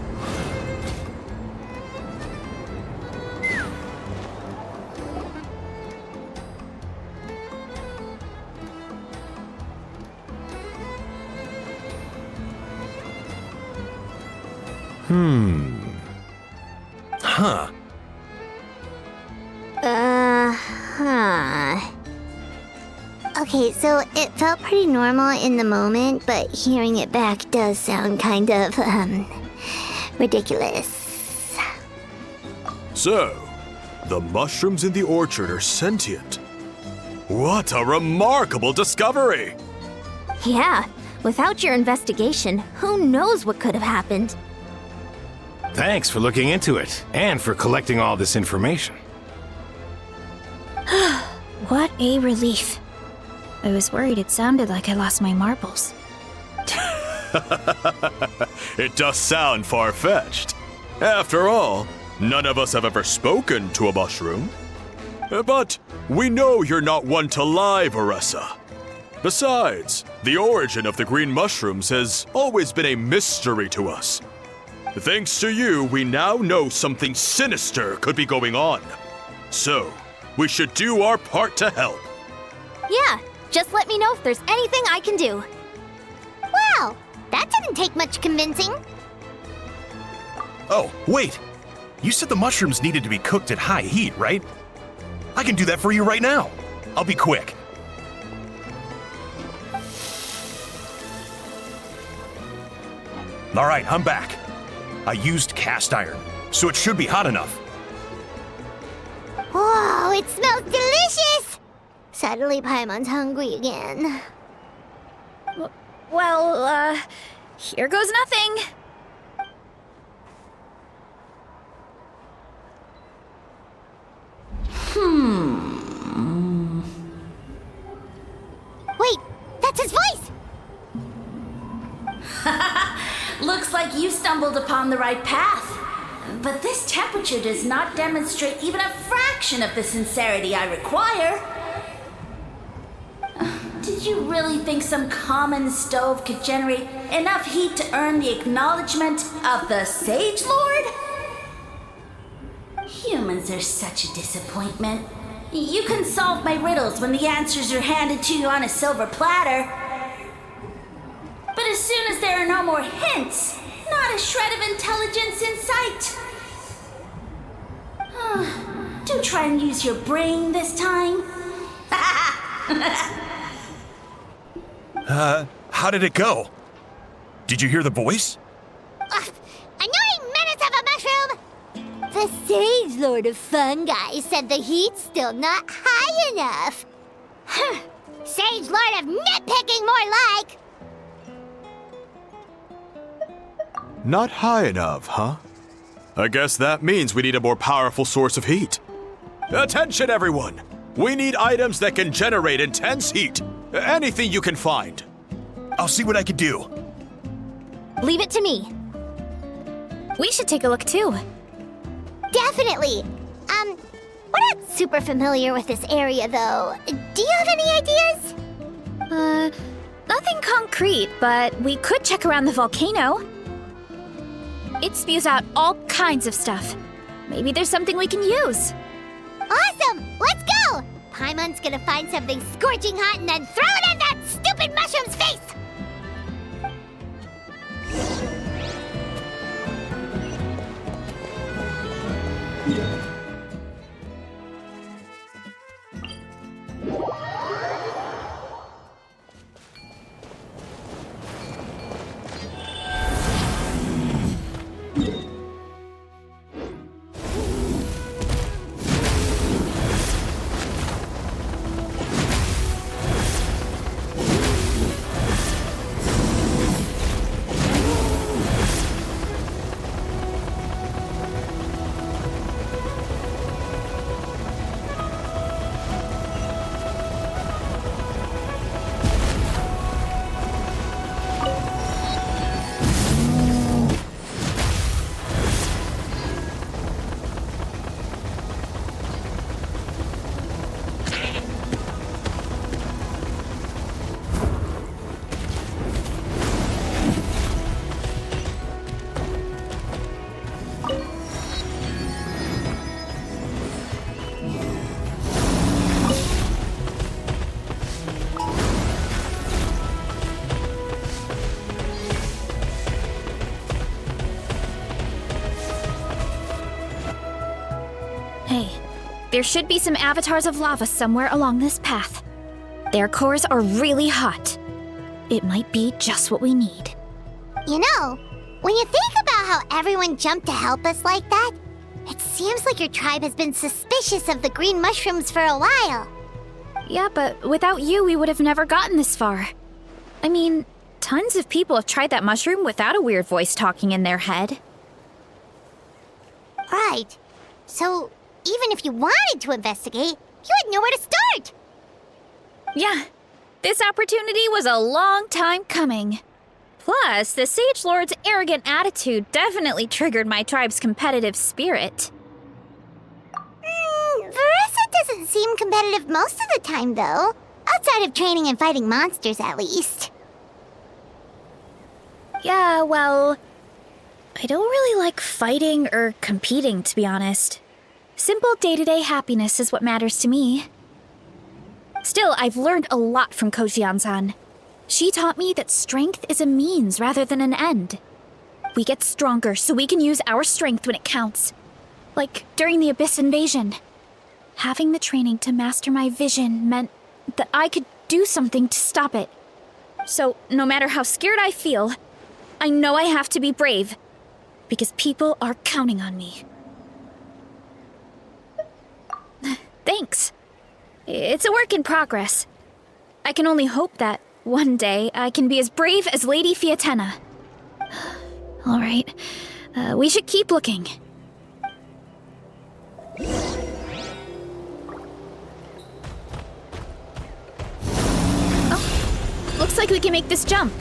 Huh. Okay, so it felt pretty normal in the moment, but hearing it back does sound kind of, ridiculous. So, the mushrooms in the orchard are sentient. What a remarkable discovery! Yeah, without your investigation, who knows what could have happened? Thanks for looking into it, and for collecting all this information. What a relief. I was worried it sounded like I lost my marbles. It does sound far-fetched. After all, none of us have ever spoken to a mushroom. But we know you're not one to lie, Varessa. Besides, the origin of the green mushrooms has always been a mystery to us. Thanks to you, we now know something sinister could be going on. So, we should do our part to help. Yeah, just let me know if there's anything I can do. Wow, that didn't take much convincing. Oh, wait. You said the mushrooms needed to be cooked at high heat, right? I can do that for you right now. I'll be quick. All right, I'm back. I used cast iron, so it should be hot enough. Whoa, it smells delicious! Suddenly Paimon's hungry again. Well, here goes nothing. Wait, that's his voice! Looks like you stumbled upon the right path. But this temperature does not demonstrate even a fraction of the sincerity I require. Did you really think some common stove could generate enough heat to earn the acknowledgement of the Sage Lord? Humans are such a disappointment. You can solve my riddles when the answers are handed to you on a silver platter. But as soon as there are no more hints, not a shred of intelligence in sight. Do try and use your brain this time. How did it go? Did you hear the voice? Annoying menace of a mushroom! The Sage Lord of Fungi said the heat's still not high enough. Sage Lord of nitpicking, more like! Not high enough, huh? I guess that means we need a more powerful source of heat. Attention, everyone! We need items that can generate intense heat. Anything you can find. I'll see what I can do. Leave it to me. We should take a look too. Definitely! We're not super familiar with this area, though. Do you have any ideas? Nothing concrete, but we could check around the volcano. It spews out all kinds of stuff. Maybe there's something we can use. Awesome! Let's go! Paimon's gonna find something scorching hot and then throw it in that stupid mushroom's face! Hey, there should be some avatars of lava somewhere along this path. Their cores are really hot. It might be just what we need. You know, when you think about how everyone jumped to help us like that, it seems like your tribe has been suspicious of the green mushrooms for a while. Yeah, but without you, we would have never gotten this far. I mean, tons of people have tried that mushroom without a weird voice talking in their head. Right. So, even if you wanted to investigate, you had nowhere to start! Yeah, this opportunity was a long time coming. Plus, the Sage Lord's arrogant attitude definitely triggered my tribe's competitive spirit. Verissa doesn't seem competitive most of the time, though. Outside of training and fighting monsters, at least. Yeah, well, I don't really like fighting or competing, to be honest. Simple day-to-day happiness is what matters to me. Still, I've learned a lot from Kojian-san. She taught me that strength is a means rather than an end. We get stronger so we can use our strength when it counts. Like during the Abyss invasion. Having the training to master my vision meant that I could do something to stop it. So, no matter how scared I feel, I know I have to be brave. Because people are counting on me. Thanks. It's a work in progress. I can only hope that one day I can be as brave as Lady Fiatenna. All right, we should keep looking. Oh, looks like we can make this jump.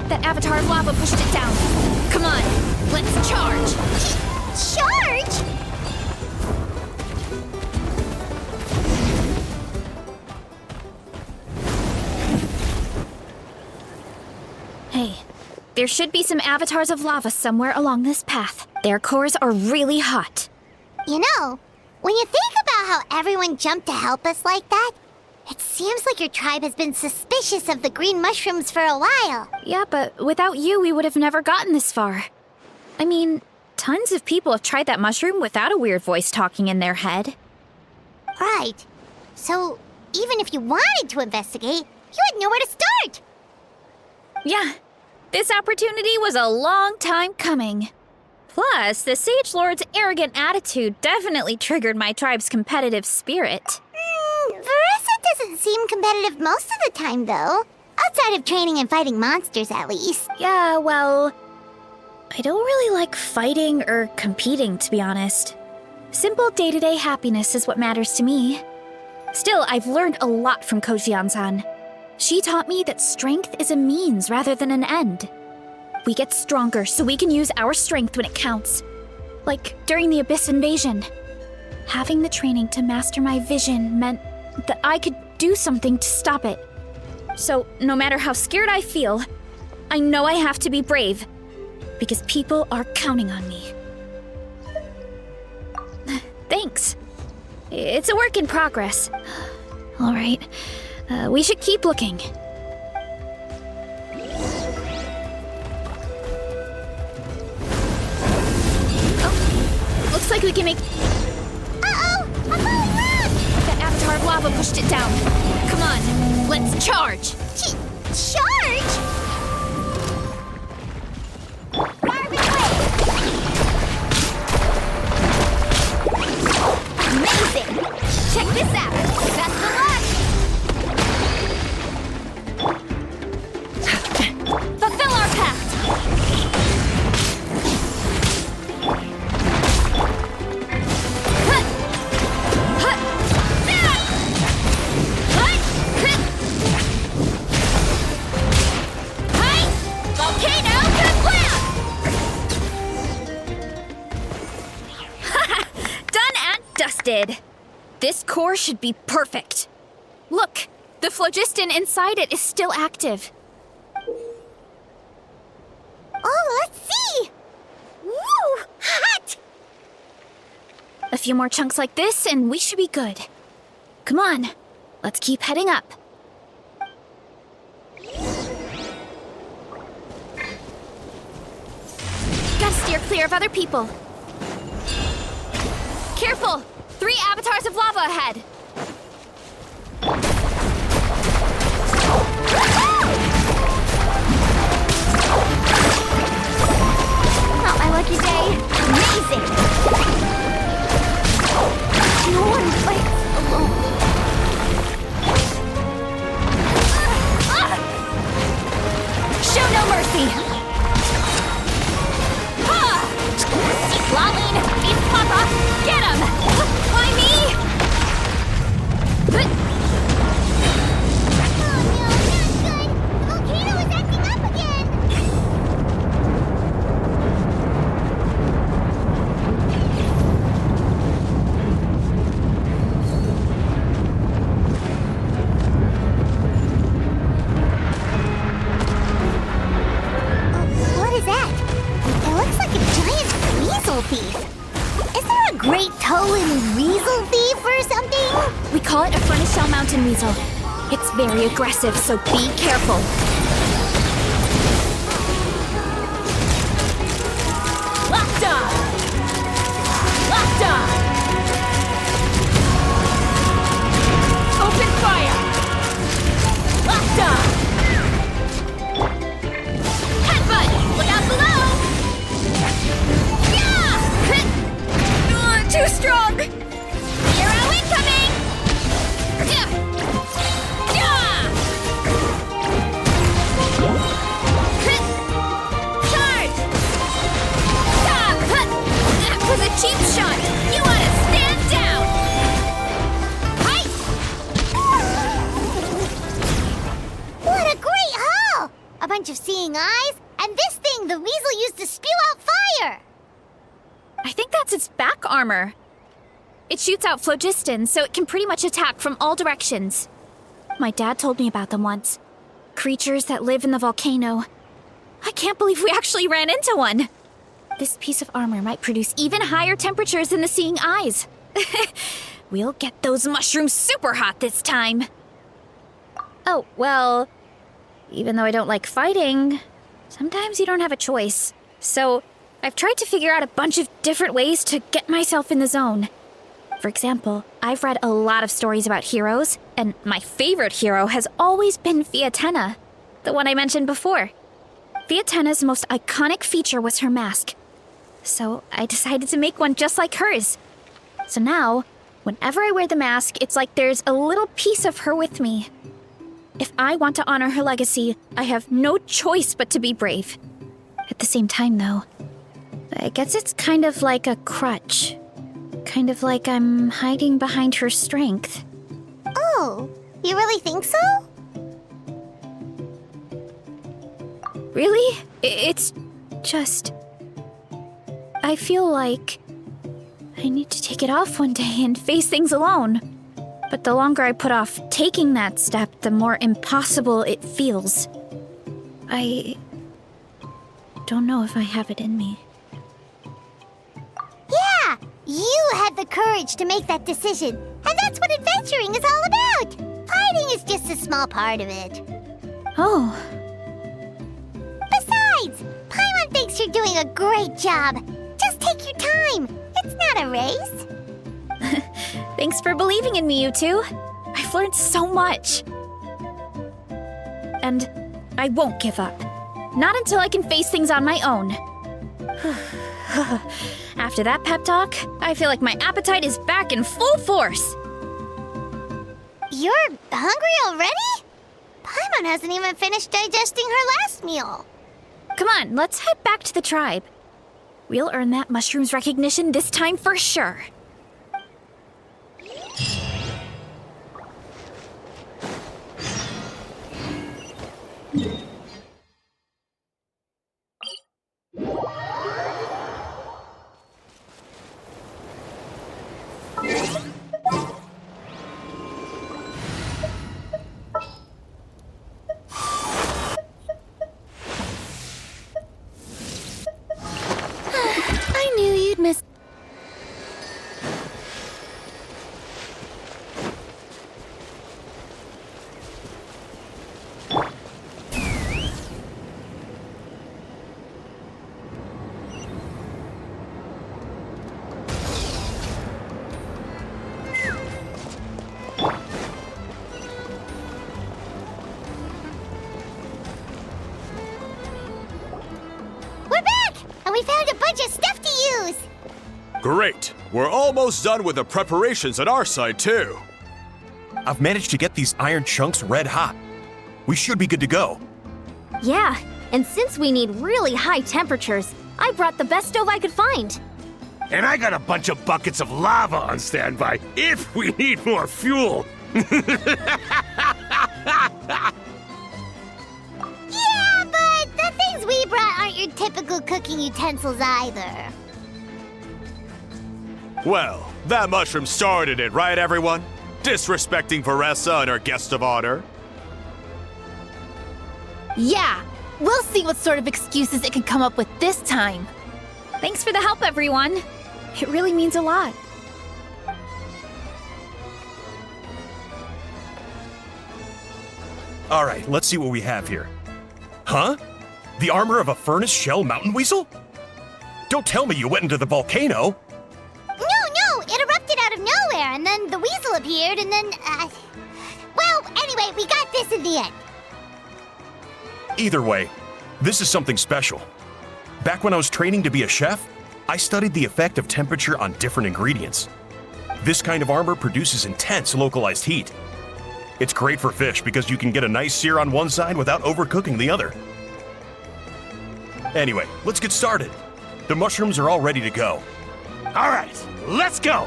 That avatar of lava pushed it down. Come on, let's charge! Charge? Hey, there should be some avatars of lava somewhere along this path. Their cores are really hot. You know, when you think about how everyone jumped to help us like that, it seems like your tribe has been suspicious of the green mushrooms for a while. Yeah, but without you, we would have never gotten this far. I mean, tons of people have tried that mushroom without a weird voice talking in their head. Right. So, even if you wanted to investigate, you had nowhere to start. Yeah, This opportunity was a long time coming. Plus, the Sage Lord's arrogant attitude definitely triggered my tribe's competitive spirit. Veressa doesn't seem competitive most of the time, though. Outside of training and fighting monsters, at least. Yeah, well, I don't really like fighting or competing, to be honest. Simple day-to-day happiness is what matters to me. Still, I've learned a lot from Kojian-san. She taught me that strength is a means rather than an end. We get stronger so we can use our strength when it counts. Like during the Abyss invasion. Having the training to master my vision meant that I could do something to stop it. So, no matter how scared I feel, I know I have to be brave. Because people are counting on me. Thanks. It's a work in progress. All right, we should keep looking. Oh, looks like we can make... Uh-oh! A falling rock! That avatar of lava pushed it down. Come on, let's charge. Charge? Garbage way! Amazing! Check this out! Best of luck! Fulfill our pact! Volcano kablam! Done and dusted. This core should be perfect. Look, the phlogiston inside it is still active. Oh, let's see! Woo! Hot! A few more chunks like this and we should be good. Come on, let's keep heading up. Gotta steer clear of other people. Careful! 3 avatars of lava ahead! Not my lucky day. Amazing! No one fights alone. Show no mercy! Lolene! Beast Papa! Get him! Why me? Oh no, not good! The volcano is acting up again! What is that? It looks like a giant weasel thief. Is there a great toe-in weasel thief or something? We call it a Furnace Shell Mountain Weasel. It's very aggressive, so be careful. Locked on! Locked on! Open fire! Locked on! Headbutt! Look out below! Yeah! Too strong! Hero incoming! Charge! That was a cheap shot! You want to stand down! Hi! What a great haul! A bunch of seeing eyes, and this thing the weasel used to spew out fire! I think that's its back armor. It shoots out phlogiston, so it can pretty much attack from all directions. My dad told me about them once. Creatures that live in the volcano. I can't believe we actually ran into one. This piece of armor might produce even higher temperatures than the seeing eyes. We'll get those mushrooms super hot this time. Oh, well, even though I don't like fighting, sometimes you don't have a choice. So I've tried to figure out a bunch of different ways to get myself in the zone. For example, I've read a lot of stories about heroes, and my favorite hero has always been Fiatena, the one I mentioned before. Viatena's most iconic feature was her mask. So I decided to make one just like hers. So now, whenever I wear the mask, it's like there's a little piece of her with me. If I want to honor her legacy, I have no choice but to be brave. At the same time, though, I guess it's kind of like a crutch. Kind of like I'm hiding behind her strength. Oh, you really think so? Really? It's just... I feel like I need to take it off one day and face things alone. But the longer I put off taking that step, the more impossible it feels. I don't know if I have it in me. Yeah, you had the courage to make that decision. And that's what adventuring is all about. Fighting is just a small part of it. Oh, Besides, Paimon thinks you're doing a great job. Just take your time. It's not a race. thanks for believing in me, you two. I've learned so much. And I won't give up. Not until I can face things on my own. After that pep talk, I feel like my appetite is back in full force. You're hungry already? Paimon hasn't even finished digesting her last meal. Come on, let's head back to the tribe. We'll earn that mushroom's recognition this time for sure. I knew you'd miss. We're back! And we found a bunch of stuff to use! Great! We're almost done with the preparations on our side, too. I've managed to get these iron chunks red hot. We should be good to go. Yeah, and since we need really high temperatures, I brought the best stove I could find. And I got a bunch of buckets of lava on standby if we need more fuel. Yeah, but the things we brought aren't your typical cooking utensils either. Well, that mushroom started it, right, everyone? Disrespecting Varessa and her guest of honor. Yeah, we'll see what sort of excuses it can come up with this time. Thanks for the help, everyone. It really means a lot. All right, let's see what we have here. Huh? The armor of a furnace shell mountain weasel? Don't tell me you went into the volcano. No, it erupted out of nowhere, and then the weasel appeared, and then, well, anyway, we got this in the end. Either way, this is something special. Back when I was training to be a chef, I studied the effect of temperature on different ingredients. This kind of armor produces intense localized heat. It's great for fish because you can get a nice sear on one side without overcooking the other. Anyway, let's get started. The mushrooms are all ready to go. All right, let's go.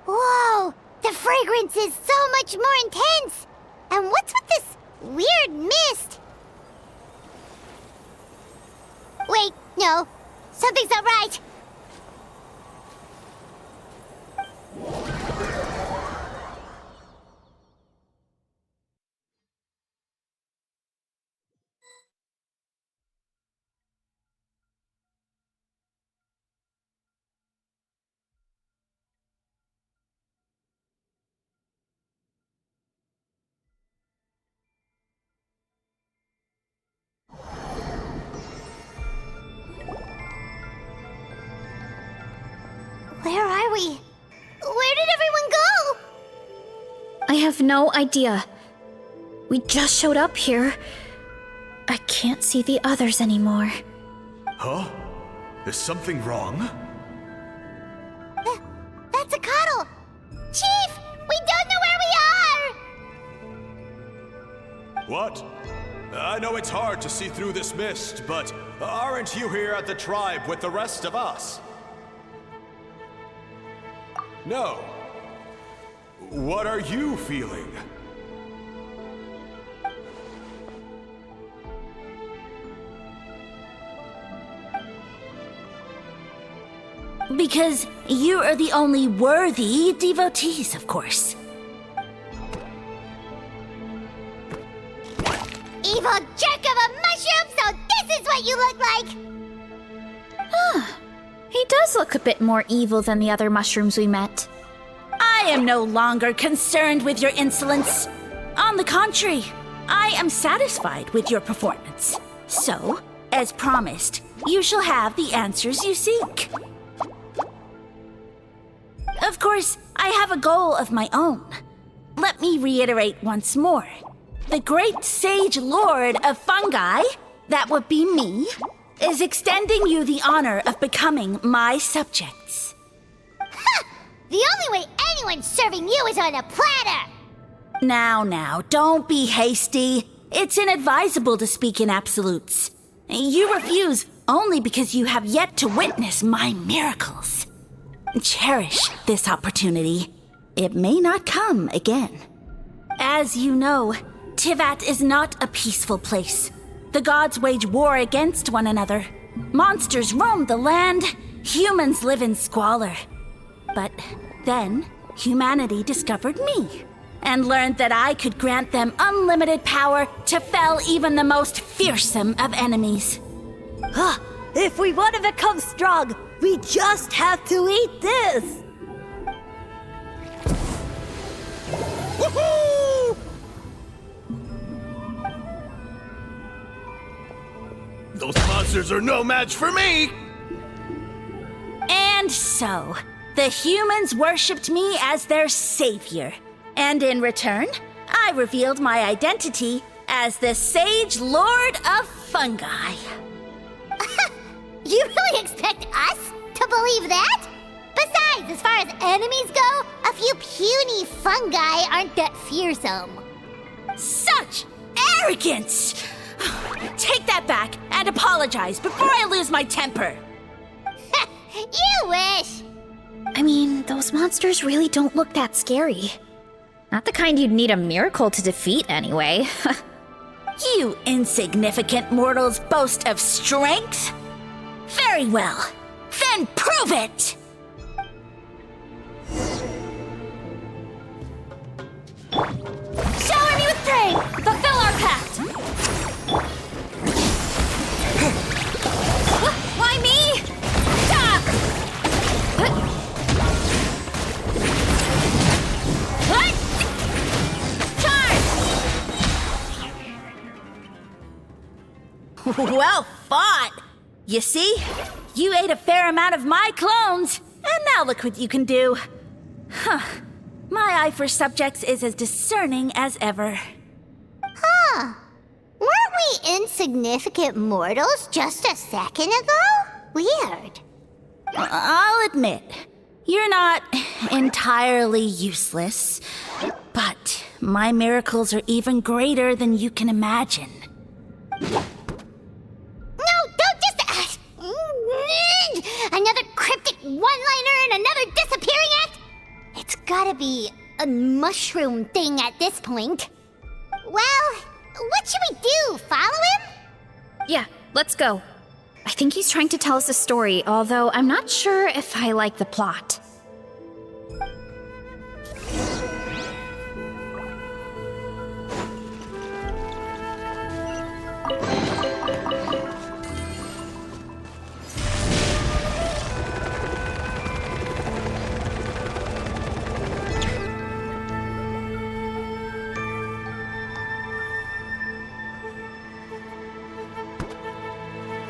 Whoa, the fragrance is so much more intense. And what's with this weird mist? Wait, no, something's not right. are we? Where did everyone go? I have no idea. We just showed up here. I can't see the others anymore. Huh? Is something wrong? That's a cuddle! Chief! We don't know where we are! What? I know it's hard to see through this mist, but aren't you here at the tribe with the rest of us? No. What are you feeling? Because you are the only worthy devotees, of course. Evil jerk of a mushroom, so this is what you look like! He does look a bit more evil than the other mushrooms we met. I am no longer concerned with your insolence. On the contrary, I am satisfied with your performance. So, as promised, you shall have the answers you seek. Of course, I have a goal of my own. Let me reiterate once more. The great sage lord of fungi, that would be me, is extending you the honor of becoming my subjects. Ha! The only way anyone's serving you is on a platter! Now, don't be hasty. It's inadvisable to speak in absolutes. You refuse only because you have yet to witness my miracles. Cherish this opportunity. It may not come again. As you know, Tivat is not a peaceful place. The gods wage war against one another. Monsters roam the land. Humans live in squalor. But then, humanity discovered me and learned that I could grant them unlimited power to fell even the most fearsome of enemies. If we want to become strong, we just have to eat this! Woohoo! Those monsters are no match for me! And so, the humans worshipped me as their savior. And in return, I revealed my identity as the Sage Lord of Fungi. You really expect us to believe that? Besides, as far as enemies go, a few puny fungi aren't that fearsome. Such arrogance! Take that back and apologize before I lose my temper. You wish! I mean, those monsters really don't look that scary. Not the kind you'd need a miracle to defeat, anyway. You insignificant mortals boast of strength? Very well. Then prove it! Shower me with praise! Fulfill our pact! Why me? Stop! Charge! Well fought! You see? You ate a fair amount of my clones, and now look what you can do. Huh. My eye for subjects is as discerning as ever. Huh. Weren't we insignificant mortals just a second ago? Weird. I'll admit, you're not entirely useless, but my miracles are even greater than you can imagine. Another cryptic one-liner and another disappearing act? It's gotta be a mushroom thing at this point. Well, what should we do? Follow him? Yeah, let's go. I think he's trying to tell us a story, although I'm not sure if I like the plot.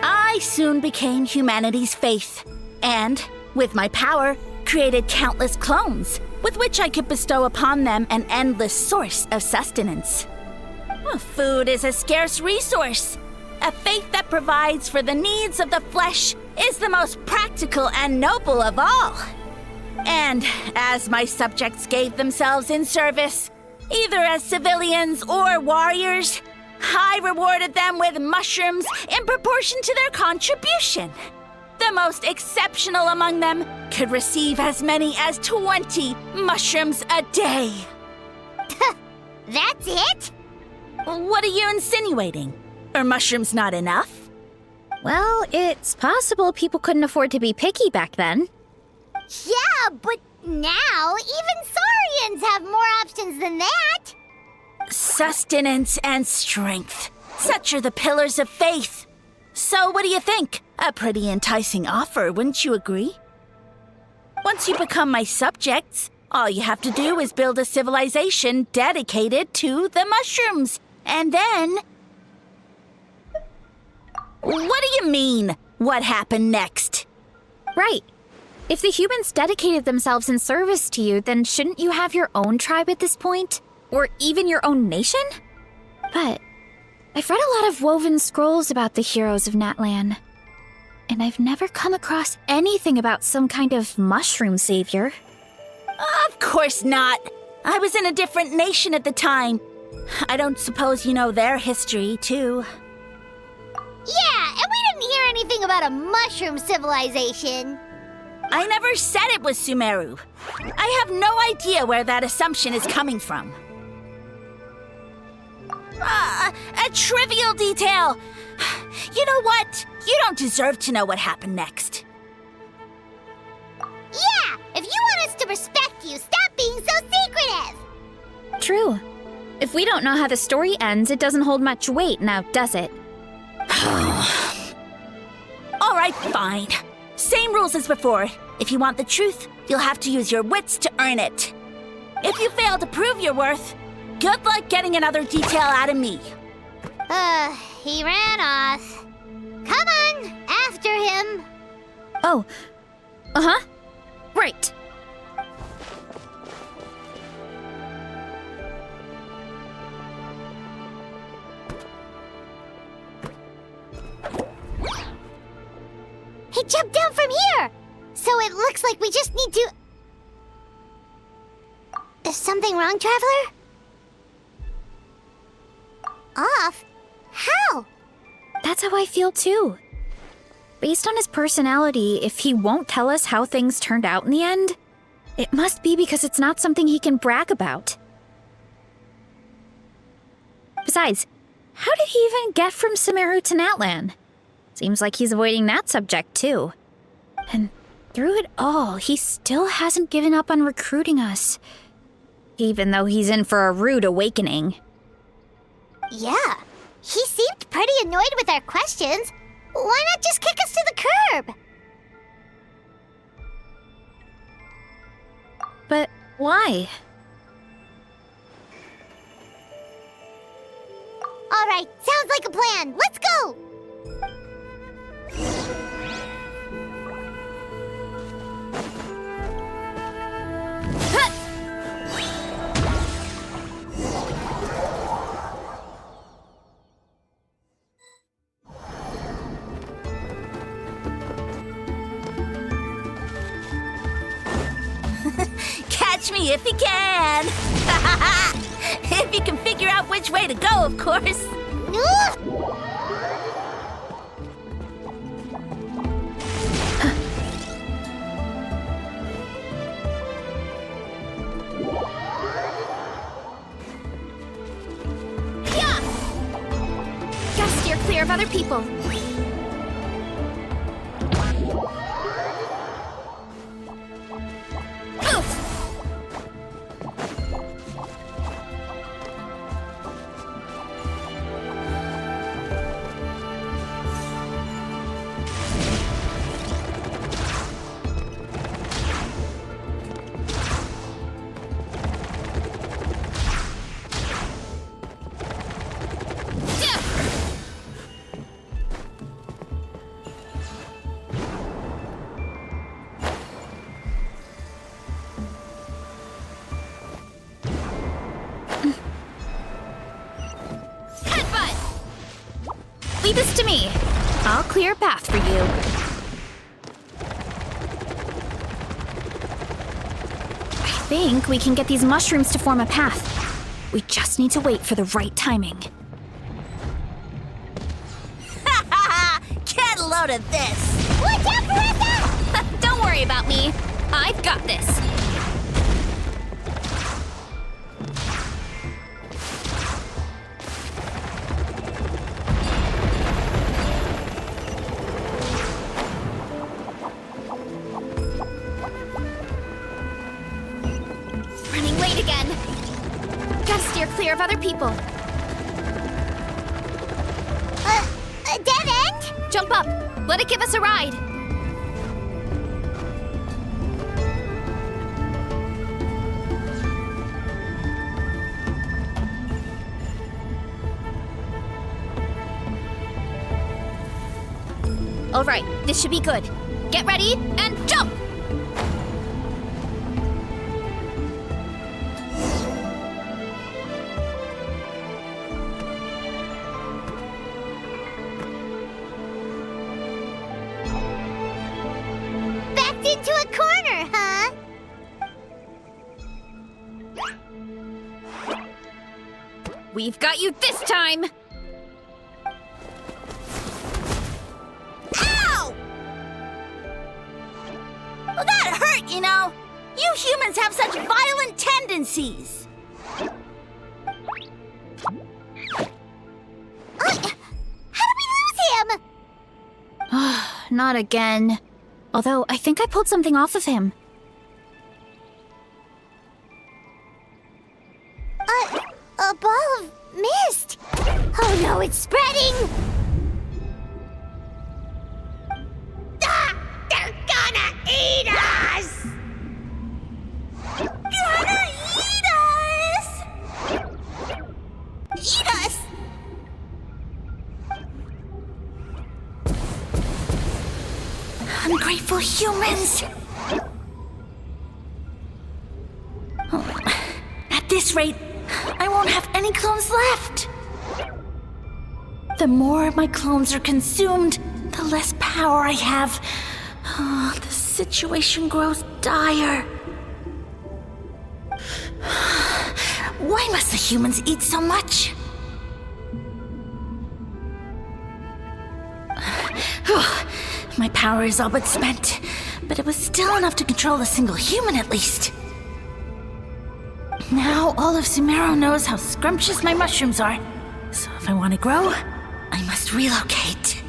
I soon became humanity's faith, and with my power, created countless clones, with which I could bestow upon them an endless source of sustenance. Well, food is a scarce resource. A faith that provides for the needs of the flesh is the most practical and noble of all. And as my subjects gave themselves in service, either as civilians or warriors, I rewarded them with mushrooms in proportion to their contribution. The most exceptional among them could receive as many as 20 mushrooms a day. That's it? What are you insinuating? Are mushrooms not enough? Well, it's possible people couldn't afford to be picky back then. Yeah, but now even Saurians have more options than that. Sustenance and strength. Such are the pillars of faith. So what do you think? A pretty enticing offer, wouldn't you agree? Once you become my subjects, all you have to do is build a civilization dedicated to the mushrooms. And then... What do you mean, what happened next? Right. If the humans dedicated themselves in service to you, then shouldn't you have your own tribe at this point? Or even your own nation? But I've read a lot of woven scrolls about the heroes of Natlan, and I've never come across anything about some kind of mushroom savior. Of course not. I was in a different nation at the time. I don't suppose you know their history, too. Yeah, and we didn't hear anything about a mushroom civilization. I never said it was Sumeru. I have no idea where that assumption is coming from. A trivial detail. You know what? You don't deserve to know what happened next. Yeah, if you want us to respect you, stop being so secretive. True. If we don't know how the story ends, it doesn't hold much weight now, does it? All right, fine. Same rules as before. If you want the truth, you'll have to use your wits to earn it. If you fail to prove your worth, good luck getting another detail out of me. He ran off. Come on, after him. Oh. Uh-huh. Right. He jumped down from here! So it looks like we just need to... Is something wrong, Traveler? Off? How? That's how I feel too. Based on his personality, if he won't tell us how things turned out in the end, it must be because it's not something he can brag about. Besides, how did he even get from Sumeru to Natlan? Seems like he's avoiding that subject too. And through it all, he still hasn't given up on recruiting us. Even though he's in for a rude awakening. Yeah, he seemed pretty annoyed with our questions. Why not just kick us to the curb? But why? All right, sounds like a plan. Let's go! Catch me if you can! If you can figure out which way to go, of course. Gotta steer clear of other people. leave this to me. I'll clear a path for you. I think we can get these mushrooms to form a path. We just need to wait for the right timing. Get a load of this! Watch out, Marissa! Don't worry about me. I've got this. Running late again. Gotta steer clear of other people. A dead end? Jump up. Let it give us a ride. All right, this should be good. Get ready and jump! Backed into a corner, huh? We've got you this time! Ow! Well, that hurt, you know. You humans have such violent tendencies. How did we lose him? Not again. Although, I think I pulled something off of him. A ball of mist. Oh no, it's spreading. Ah, they're gonna eat us. Gonna eat us! Eat us! Ungrateful humans! At this rate, I won't have any clones left. The more my clones are consumed, the less power I have. Oh, the situation grows dire. Why must the humans eat so much? My power is all but spent, but it was still enough to control a single human at least. Now all of Sumeru knows how scrumptious my mushrooms are, so if I want to grow, I must relocate.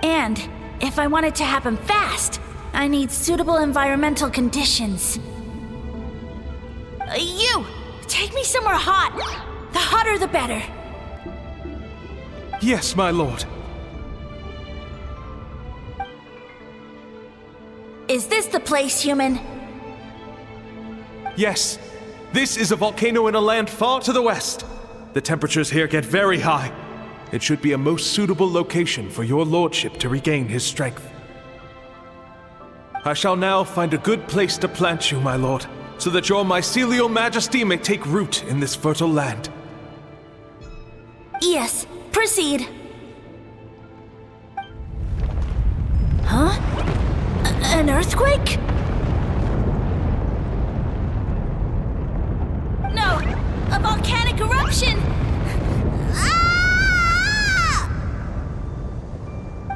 And if I want it to happen fast, I need suitable environmental conditions. You! Take me somewhere hot! The hotter the better! Yes, my lord. Is this the place, human? Yes. This is a volcano in a land far to the west. The temperatures here get very high. It should be a most suitable location for your lordship to regain his strength. I shall now find a good place to plant you, my lord, so that your mycelial majesty may take root in this fertile land. Yes, proceed. Huh? An earthquake? No! A volcanic eruption!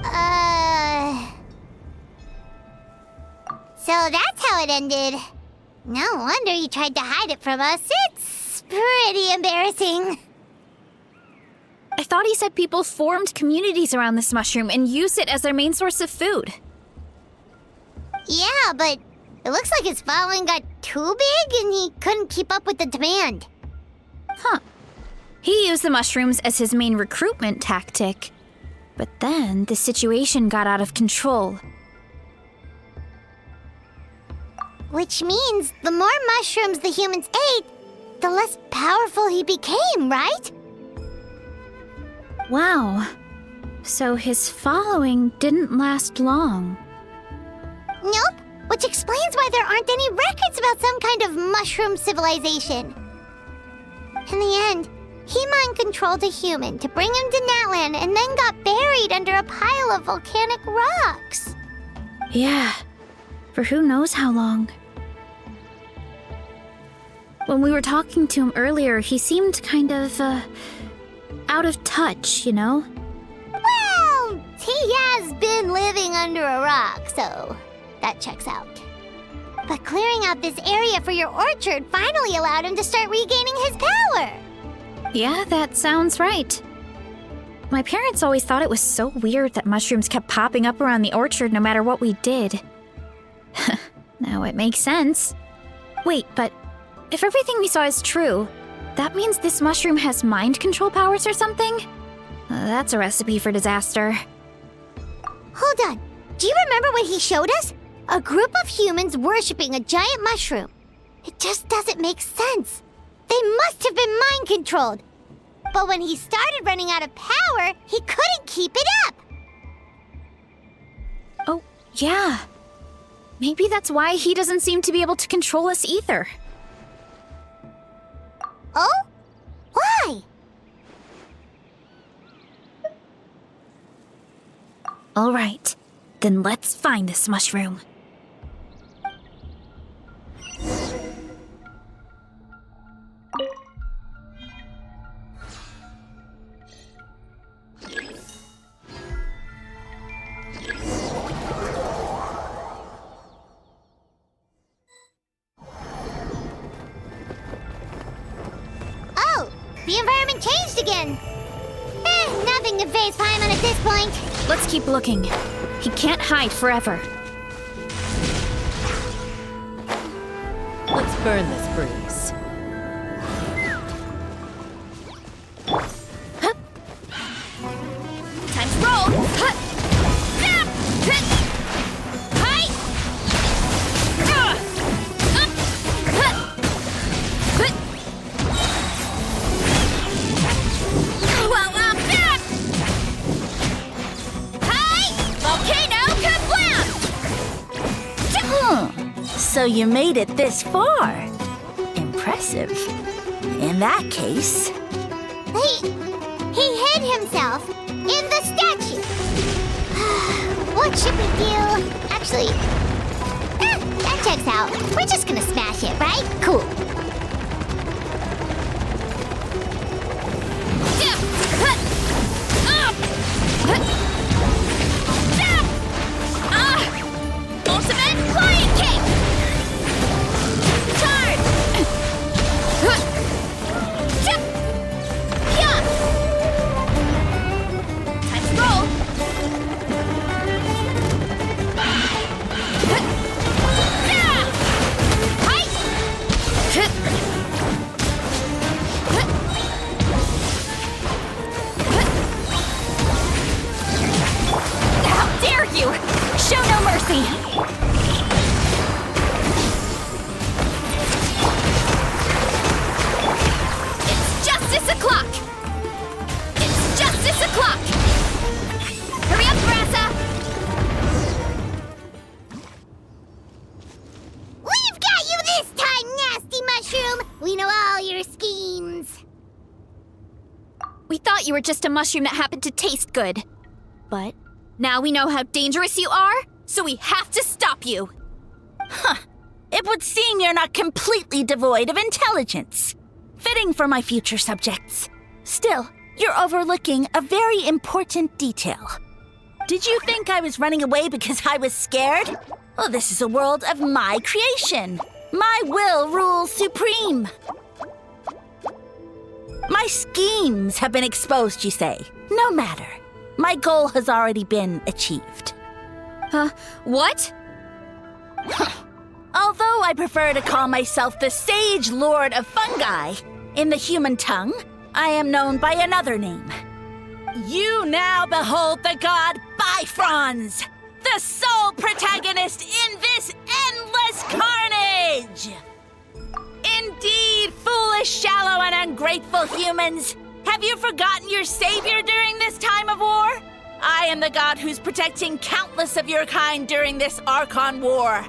Ah! So that's how it ended. No wonder you tried to hide it from us. It's pretty embarrassing. I thought he said people formed communities around this mushroom and used it as their main source of food. Yeah, but it looks like his following got too big and he couldn't keep up with the demand. Huh. He used the mushrooms as his main recruitment tactic. But then the situation got out of control. Which means the more mushrooms the humans ate, the less powerful he became, right? Wow. So his following didn't last long. Nope, which explains why there aren't any records about some kind of mushroom civilization. In the end, He mind-controlled a human to bring him to Natlan and then got buried under a pile of volcanic rocks. Yeah, for who knows how long. When we were talking to him earlier, he seemed kind of, out of touch, you know? Well, he has been living under a rock, so that checks out. But clearing out this area for your orchard finally allowed him to start regaining his power. Yeah, that sounds right. My parents always thought it was so weird that mushrooms kept popping up around the orchard no matter what we did. Now it makes sense. Wait, but if everything we saw is true, that means this mushroom has mind control powers or something? That's a recipe for disaster. Hold on. Do you remember what he showed us? A group of humans worshipping a giant mushroom. It just doesn't make sense. They must have been mind-controlled. But when he started running out of power, he couldn't keep it up. Oh, yeah. Maybe that's why he doesn't seem to be able to control us either. Oh? Why? All right, then let's find this mushroom. Oh, the environment changed again. Nothing to face Paimon at this point. Let's keep looking. He can't hide forever. Let's burn this breeze. Time to roll! So you made it this far. Impressive. In that case... He hid himself in the statue. What should we do? Actually, that checks out. We're just gonna smash it, right? Cool. Ultimate Flying Kick! Charge! Time to roll! How dare you! Show no mercy! It's justice o'clock! It's justice o'clock! Hurry up, Brassa! We've got you this time, nasty mushroom! We know all your schemes. We thought you were just a mushroom that happened to taste good. But now we know how dangerous you are, so we have to stop you. It would seem you're not completely devoid of intelligence. Fitting for my future subjects. Still, you're overlooking a very important detail. Did you think I was running away because I was scared? Oh, this is a world of my creation. My will rules supreme. My schemes have been exposed, you say. No matter. My goal has already been achieved. What? Although I prefer to call myself the Sage Lord of Fungi, in the human tongue, I am known by another name. You now behold the god Bifrons, the sole protagonist in this endless carnage! Indeed, foolish, shallow, and ungrateful humans! Have you forgotten your savior during this time of war? I am the god who's protecting countless of your kind during this Archon war.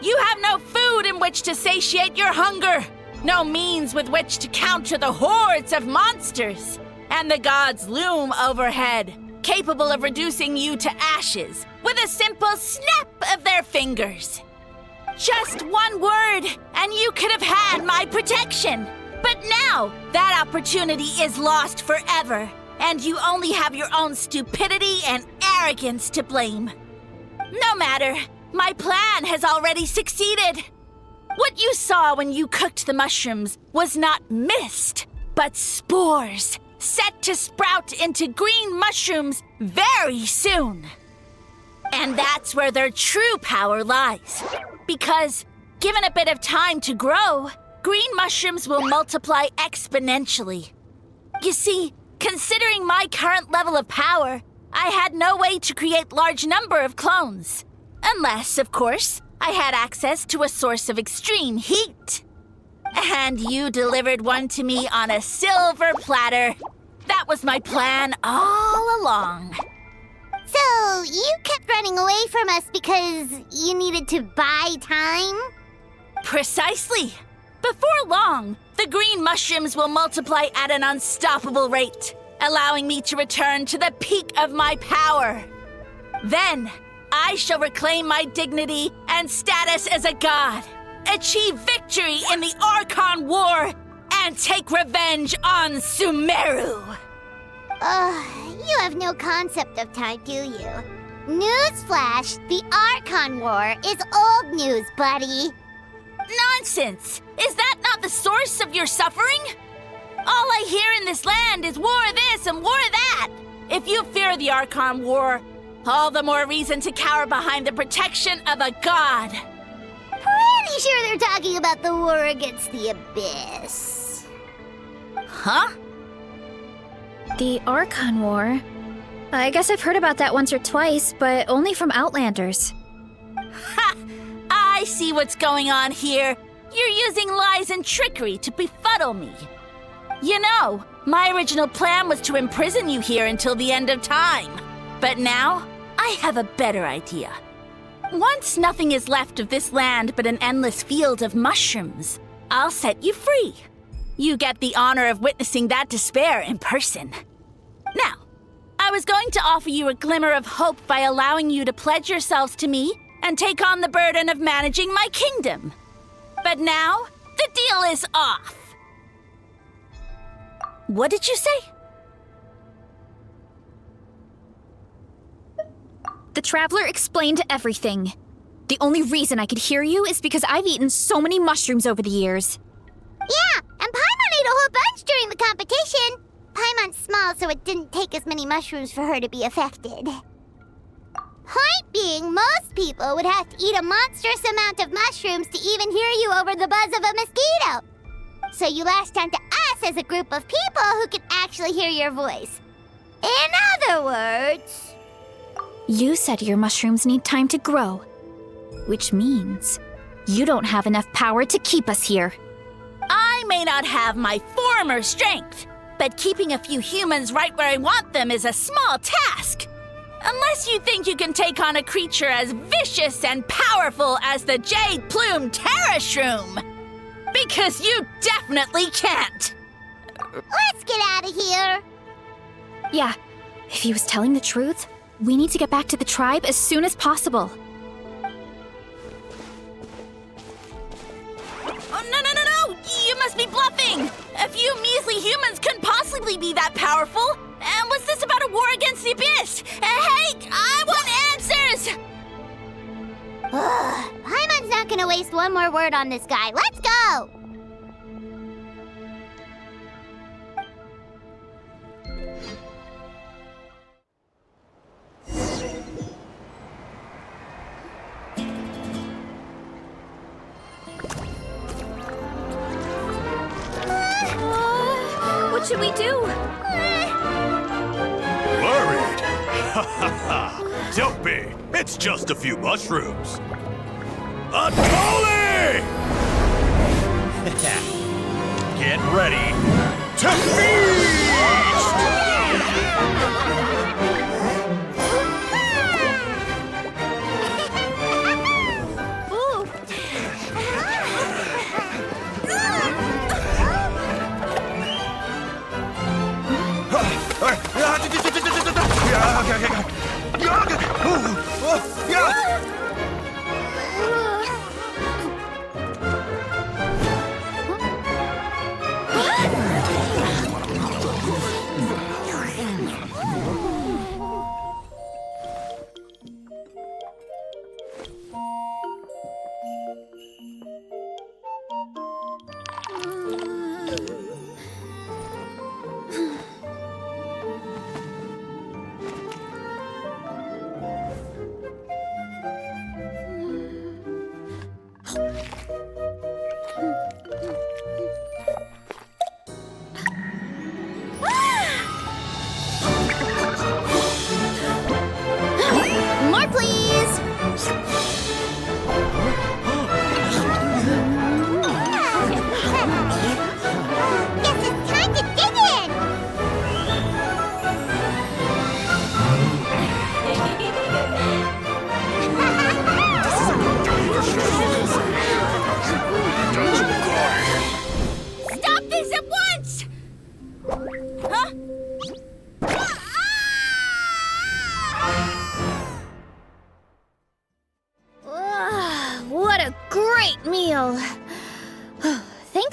You have no food in which to satiate your hunger. no means with which to counter the hordes of monsters. And the gods loom overhead, capable of reducing you to ashes with a simple snap of their fingers. Just one word, and you could have had my protection. But now, that opportunity is lost forever, and you only have your own stupidity and arrogance to blame. No matter, my plan has already succeeded. What you saw when you cooked the mushrooms was not mist, but spores, set to sprout into green mushrooms very soon. And that's where their true power lies. Because, given a bit of time to grow, green mushrooms will multiply exponentially. You see, considering my current level of power, I had no way to create large number of clones. Unless, of course, I had access to a source of extreme heat. And you delivered one to me on a silver platter. That was my plan all along. So, you kept running away from us because you needed to buy time? Precisely. Before long, the green mushrooms will multiply at an unstoppable rate, allowing me to return to the peak of my power. Then, I shall reclaim my dignity and status as a god, achieve victory in the Archon War, and take revenge on Sumeru. You have no concept of time, do you? Newsflash, the Archon War is old news, buddy. Nonsense! Is that not the source of your suffering? All I hear in this land is war this and war that. If you fear the Archon War, all the more reason to cower behind the protection of a god. Pretty sure they're talking about the war against the Abyss. Huh? The Archon War? I guess I've heard about that once or twice, but only from Outlanders. Ha! I see what's going on here. You're using lies and trickery to befuddle me. You know, my original plan was to imprison you here until the end of time. But now, I have a better idea. Once nothing is left of this land but an endless field of mushrooms, I'll set you free. You get the honor of witnessing that despair in person. Now, I was going to offer you a glimmer of hope by allowing you to pledge yourselves to me and take on the burden of managing my kingdom. But now, the deal is off. What did you say? The Traveler explained everything. The only reason I could hear you is because I've eaten so many mushrooms over the years. Yeah, and Paimon ate a whole bunch during the competition. Paimon's small, so it didn't take as many mushrooms for her to be affected. Point being, most people would have to eat a monstrous amount of mushrooms to even hear you over the buzz of a mosquito. So you latched onto us as a group of people who can actually hear your voice. In other words... You said your mushrooms need time to grow, which means you don't have enough power to keep us here. I may not have my former strength, but keeping a few humans right where I want them is a small task. Unless you think you can take on a creature as vicious and powerful as the Jade-Plume Terrashroom. Because you definitely can't. Let's get out of here. Yeah, if he was telling the truth, we need to get back to the tribe as soon as possible. Oh, no! You must be bluffing! A few measly humans couldn't possibly be that powerful! And what's this about a war against the Abyss? Hey, I want answers! Paimon's not gonna waste one more word on this guy. Let's go! What should we do? Worried? Ha ha ha! Don't be! It's just a few mushrooms. A Tolly! Get ready to feast!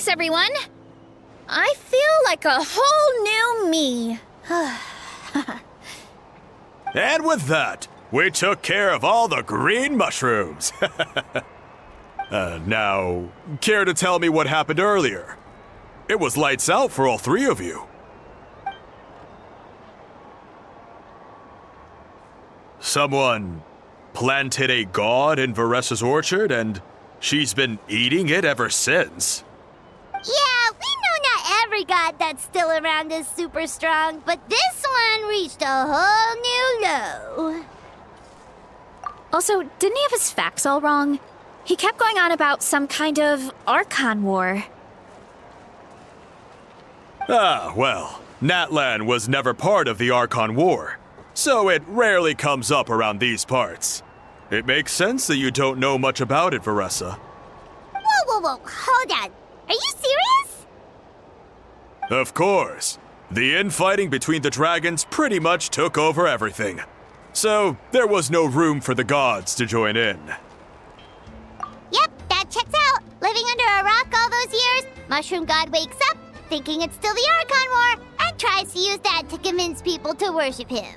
Thanks, everyone. I feel like a whole new me. And with that, we took care of all the green mushrooms. Now, care to tell me what happened earlier? It was lights out for all three of you. Someone planted a god in Varessa's orchard, and she's been eating it ever since. Yeah, we know not every god that's still around is super strong, but this one reached a whole new low. Also, didn't he have his facts all wrong? He kept going on about some kind of Archon War. Ah, well, Natlan was never part of the Archon War, so it rarely comes up around these parts. It makes sense that you don't know much about it, Varessa. Whoa, hold on. Are you serious? Of course. The infighting between the dragons pretty much took over everything. So, there was no room for the gods to join in. Yep, that checks out. Living under a rock all those years, Mushroom God wakes up, thinking it's still the Archon War, and tries to use that to convince people to worship him.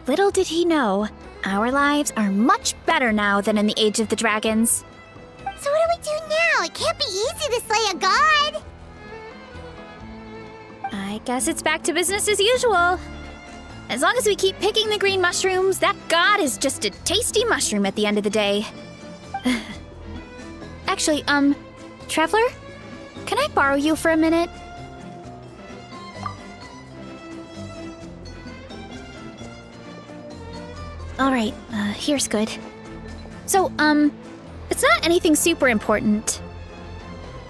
Little did he know, our lives are much better now than in the Age of the Dragons. So what do we do now? It can't be easy to slay a god. I guess it's back to business as usual. As long as we keep picking the green mushrooms, that god is just a tasty mushroom at the end of the day. Actually, Traveler? Can I borrow you for a minute? Alright, here's good. So, it's not anything super important.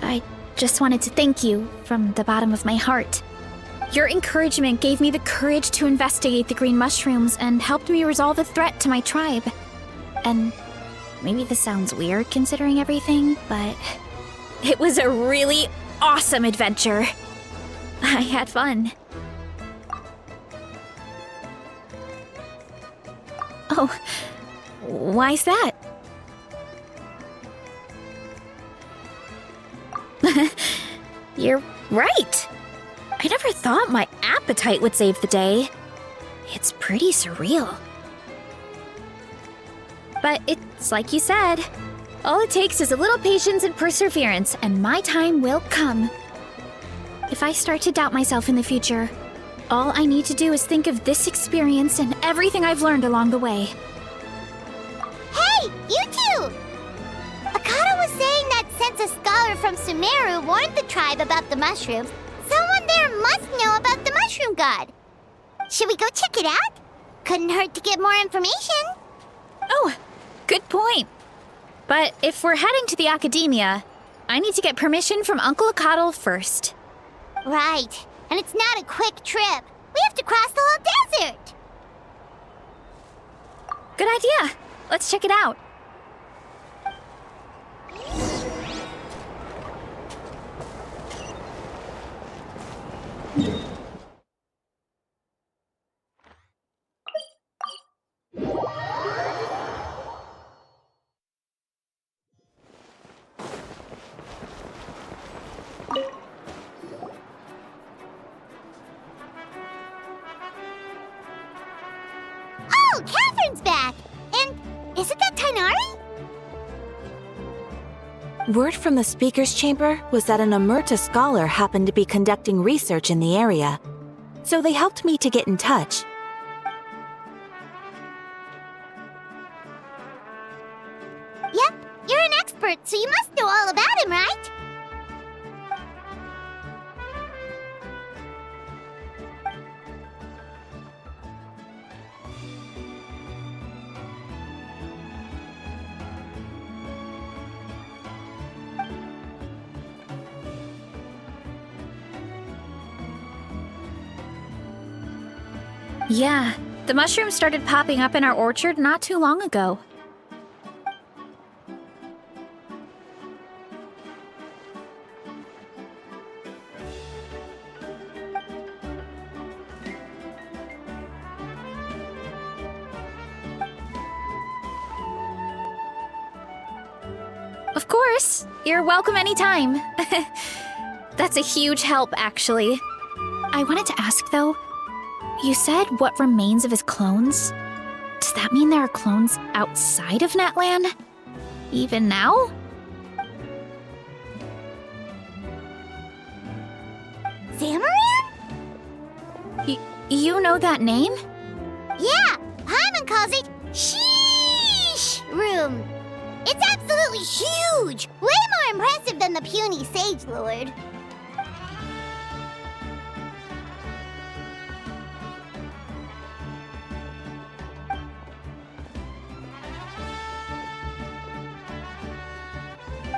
I just wanted to thank you from the bottom of my heart. Your encouragement gave me the courage to investigate the green mushrooms and helped me resolve a threat to my tribe. And maybe this sounds weird considering everything, but it was a really awesome adventure. I had fun. Oh, why's that? You're right. I never thought my appetite would save the day. It's pretty surreal. But it's like you said. All it takes is a little patience and perseverance, and my time will come. If I start to doubt myself in the future, all I need to do is think of this experience and everything I've learned along the way. Hey, you two! Akata was saying that since a scholar from Sumeru warned the tribe about the mushrooms, someone there must know about the mushroom god. Should we go check it out? Couldn't hurt to get more information. Oh, good point. But if we're heading to the academia, I need to get permission from Uncle Akatl first. Right. And it's not a quick trip. We have to cross the whole desert. Good idea. Let's check it out. Oh, Catherine's back! And isn't that Tainari? Word from the speaker's chamber was that an Amurta scholar happened to be conducting research in the area, so they helped me to get in touch. Yep, you're an expert, so you must know all about him, right? Yeah, the mushrooms started popping up in our orchard not too long ago. Of course. You're welcome anytime. That's a huge help, actually. I wanted to ask, though, you said what remains of his clones? Does that mean there are clones outside of Natlan? Even now? Zamaran? You know that name? Yeah, Paimon calls it Sheesh Room. It's absolutely huge! Way more impressive than the puny Sage Lord.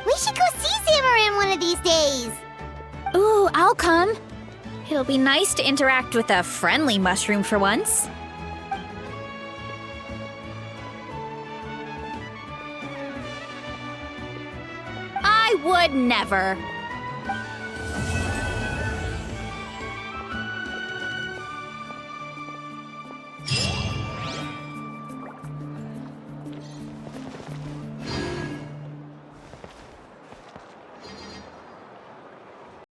We should go see Zamaran one of these days. Ooh, I'll come. It'll be nice to interact with a friendly mushroom for once. I would never.